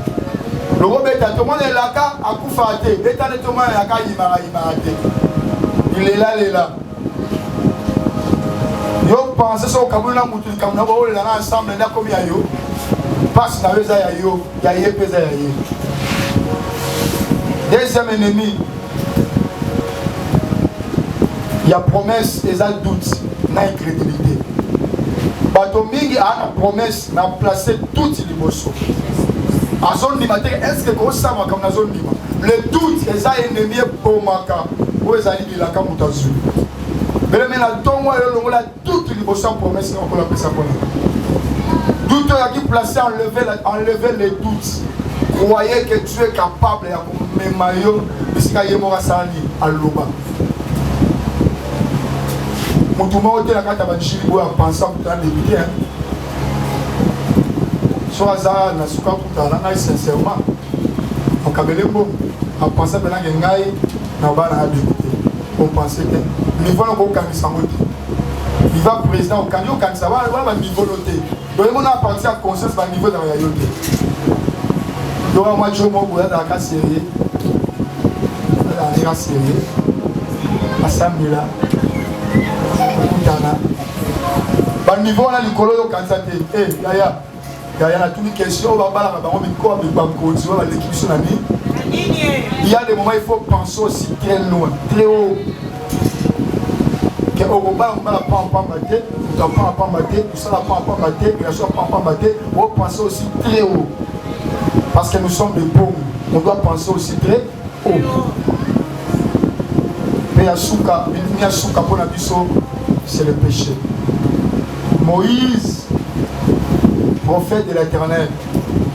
Le Robert, tout le monde est là, à Koufaté. L'état de tout le monde est là, il m'a été. Il est là, il est là. Yo pense sur Cameroun, il est là ensemble, il est là comme il y a yo. Passe dans le Zaya yo, il y a yo, pesa yo. Deuxième ennemi, il y a promesse et il y a doute, il y a incrédulité. Batomingi a une promesse, mais a placé toutes les émotions. À zone limité, est-ce que vous savez comme la zone limité? Le doute, les ennemis pour Maka, où les alliés de la Kamutazu. Mais maintenant, on a toutes les promesses, on peut ça pour nous. Doute qui placé, enlever les doutes. Croyez que tu es capable de faire maillot, puisqu'il y a un sali à l'Oba. Mon tout le monde est là quand tu as dit que tu as pensé que tu as débuté. Sur Azar, na suka kutala ngai sincèrement. On kabelembo, on pensait que ngai ngai na bana habité. On pensait que niveau na ko kanisa ngoti. Il va président au candidat kanisa va niveau noté. Donc on a parti à conscience par niveau dans la yoté. Donc moi je mo boya dans la série. La série. Assemblée. Kutana. Par niveau na likolo yo kanisa te. Eh yaya. Il y a toutes les questions, il y a des moments où il faut penser aussi très loin, très haut. On doit penser aussi très haut. Parce que nous sommes des pauvres, on doit penser aussi très haut. Mais c'est le péché. Moïse, prophète de l'Éternel,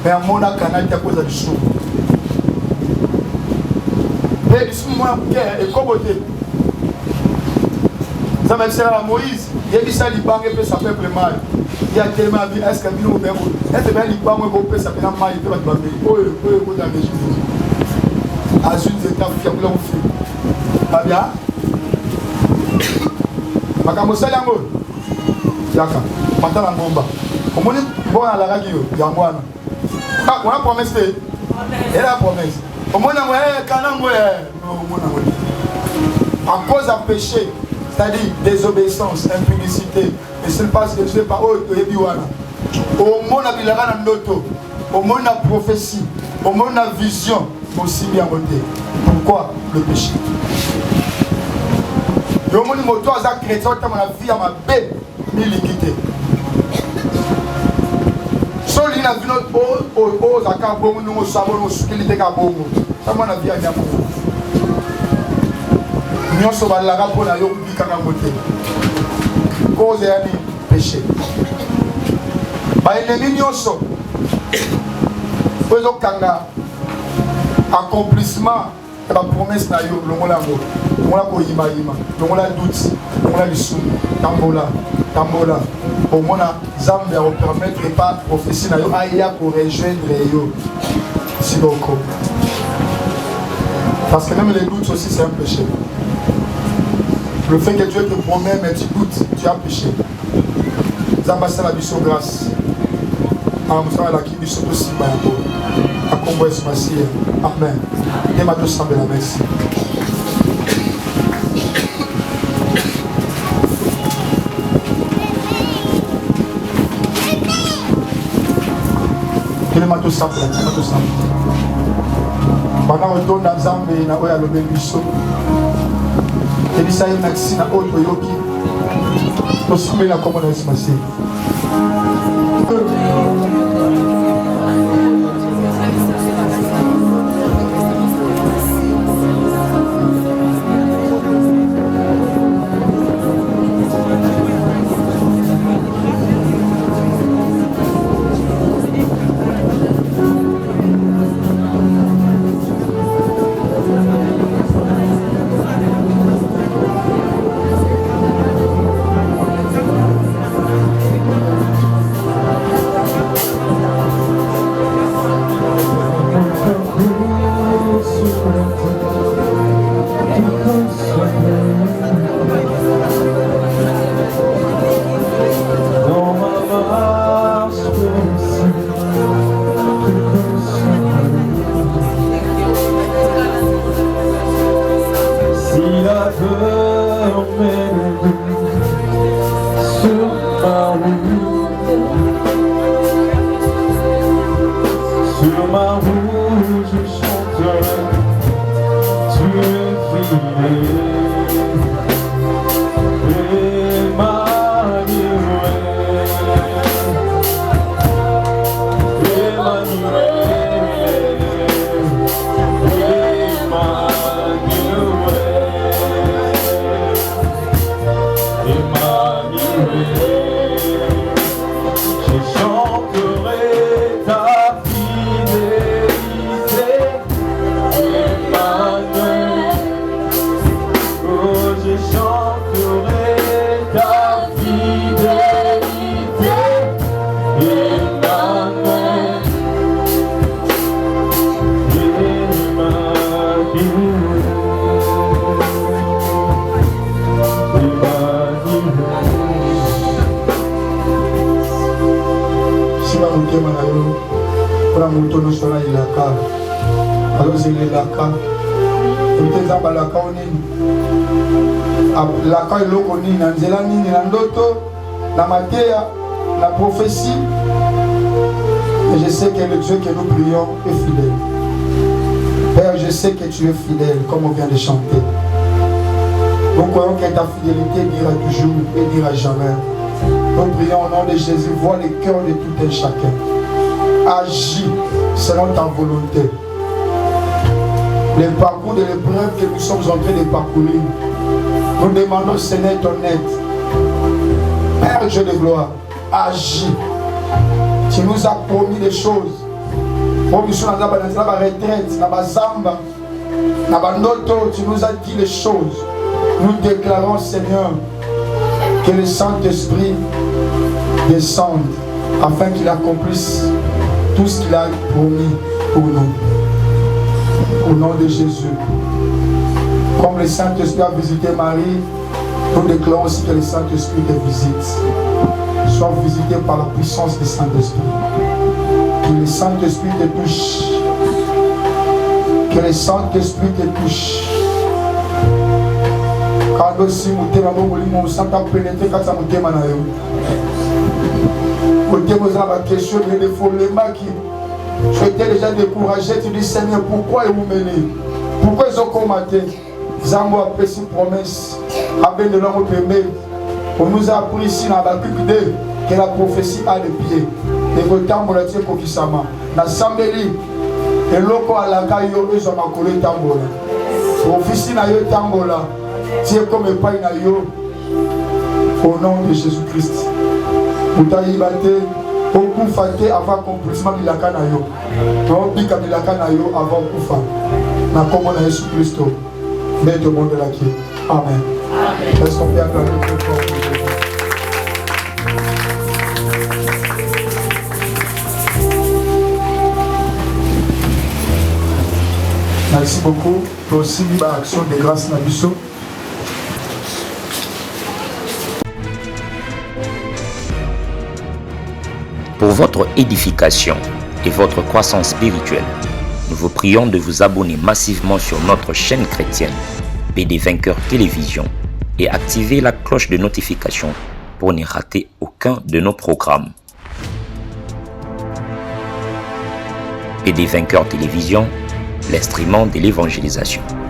mais à mon canal qui a cause du chou. Mais du sous moi, et comme ça m'a dit à Moïse, il y a dit ça, il et ça fait mal. Il y a tellement de est-ce que nous est-ce que il peut ça fait mal, il peut pas te oh, dans les jours. Azul, c'est un fier, là, on fait. Pas bien? Makamosa Yango. Yaka. Maintenant, la bomba. Comment bon à la radio, il y a moi. Ah, on a promesse. Elle a promesse. Au moins, on à cause d'un péché, c'est-à-dire désobéissance, impudicité, et ce n'est pas ce que tu fais pas. Au moins, on a un auto, au moins, on a prophétie, au moins, on a vision, aussi bien voté. Pourquoi le péché? Au moins, on a chrétien, on a vie à ma paix, ni liquidité. Soli na vino o zaka bongo no sabo no sukilite ka bongo. Sama na via nya bongo. Nyoso balaka pona yo kubika ka ngote. Cause ya ni péché. Ba ennemi nyoso. Ozo kanga accomplissement de la promesse na yo longola ngo. Longola ko yima yima. Longola doute, longola lisu, tambola. Au moins, Zambie va permettre de pas prophétie pour rejoindre yo. Parce que même les doutes aussi c'est un péché. Le fait que Dieu te promet, mais tu doutes, tu as péché. Zambasa la biso grâce. Amusana la kibi soto simba yako. Akombo yesu masiye. Amen. Nema to sambe la merci. Nema to sambe, nema to sambe. Bana otonda nzambe na oya lobe biso. Elisa ye merci na oyo yoki. Tosumbe na kombo na yesu masiye. Laka eloko nini na nzela nini na ndoto na mateya na prophétie. Et je sais que le Dieu que nous prions est fidèle. Père, je sais que tu es fidèle comme on vient de chanter. Nous croyons que ta fidélité dira toujours et dira jamais. Nous prions au nom de Jésus, vois les cœurs de tout un chacun. Agis selon ta volonté. Les parcours de l'épreuve que nous sommes en train de parcourir, nous demandons, Seigneur, ton aide. Père Dieu de gloire, agis. Tu nous as promis des choses. Promis dans la retraite, dans la zamba, dans la noto, tu nous as dit les choses. Nous déclarons, Seigneur, que le Saint-Esprit descende afin qu'il accomplisse tout ce qu'il a promis pour nous. Au nom de Jésus. Comme le Saint-Esprit a visité Marie, nous déclarons aussi que le Saint-Esprit te visite. Sois visité par la puissance du Saint-Esprit. Que le Saint-Esprit te touche. Que le Saint-Esprit te touche. Quand aussi nous sommes pénétrés quand ça nous témoigne. Nous témoignons la question de l'effondrement qui. Je t'ai déjà découragé, tu dis Seigneur, pourquoi ils m'ont mené? Pourquoi ils ont combattu? Zambo a fait une promesse, avec de l'homme aimé. On nous a appris ici dans la Bible que la prophétie a les pieds. Et que le temps pour la tirer Kokisama. Dans Sambeli, et l'oko à la caille, ils ont accolé Tambola. Officie na yo Tambola, tiens comme un pain na yo. Au nom de Jésus-Christ. Vous t'avez battu. Beaucoup fâté avant accomplissement de la canaille. Donc, il y a la canaille avant Koufa. Na comme on a Jésus Christ. Mais tout le monde est là qui. Amen. Est-ce qu'on peut acclamer le corps? Merci beaucoup. Pour aussi l'action de grâce Nabiso. Pour votre édification et votre croissance spirituelle, nous vous prions de vous abonner massivement sur notre chaîne chrétienne PD Vainqueur Télévision et activer la cloche de notification pour ne rater aucun de nos programmes. PD Vainqueur Télévision, l'instrument de l'évangélisation.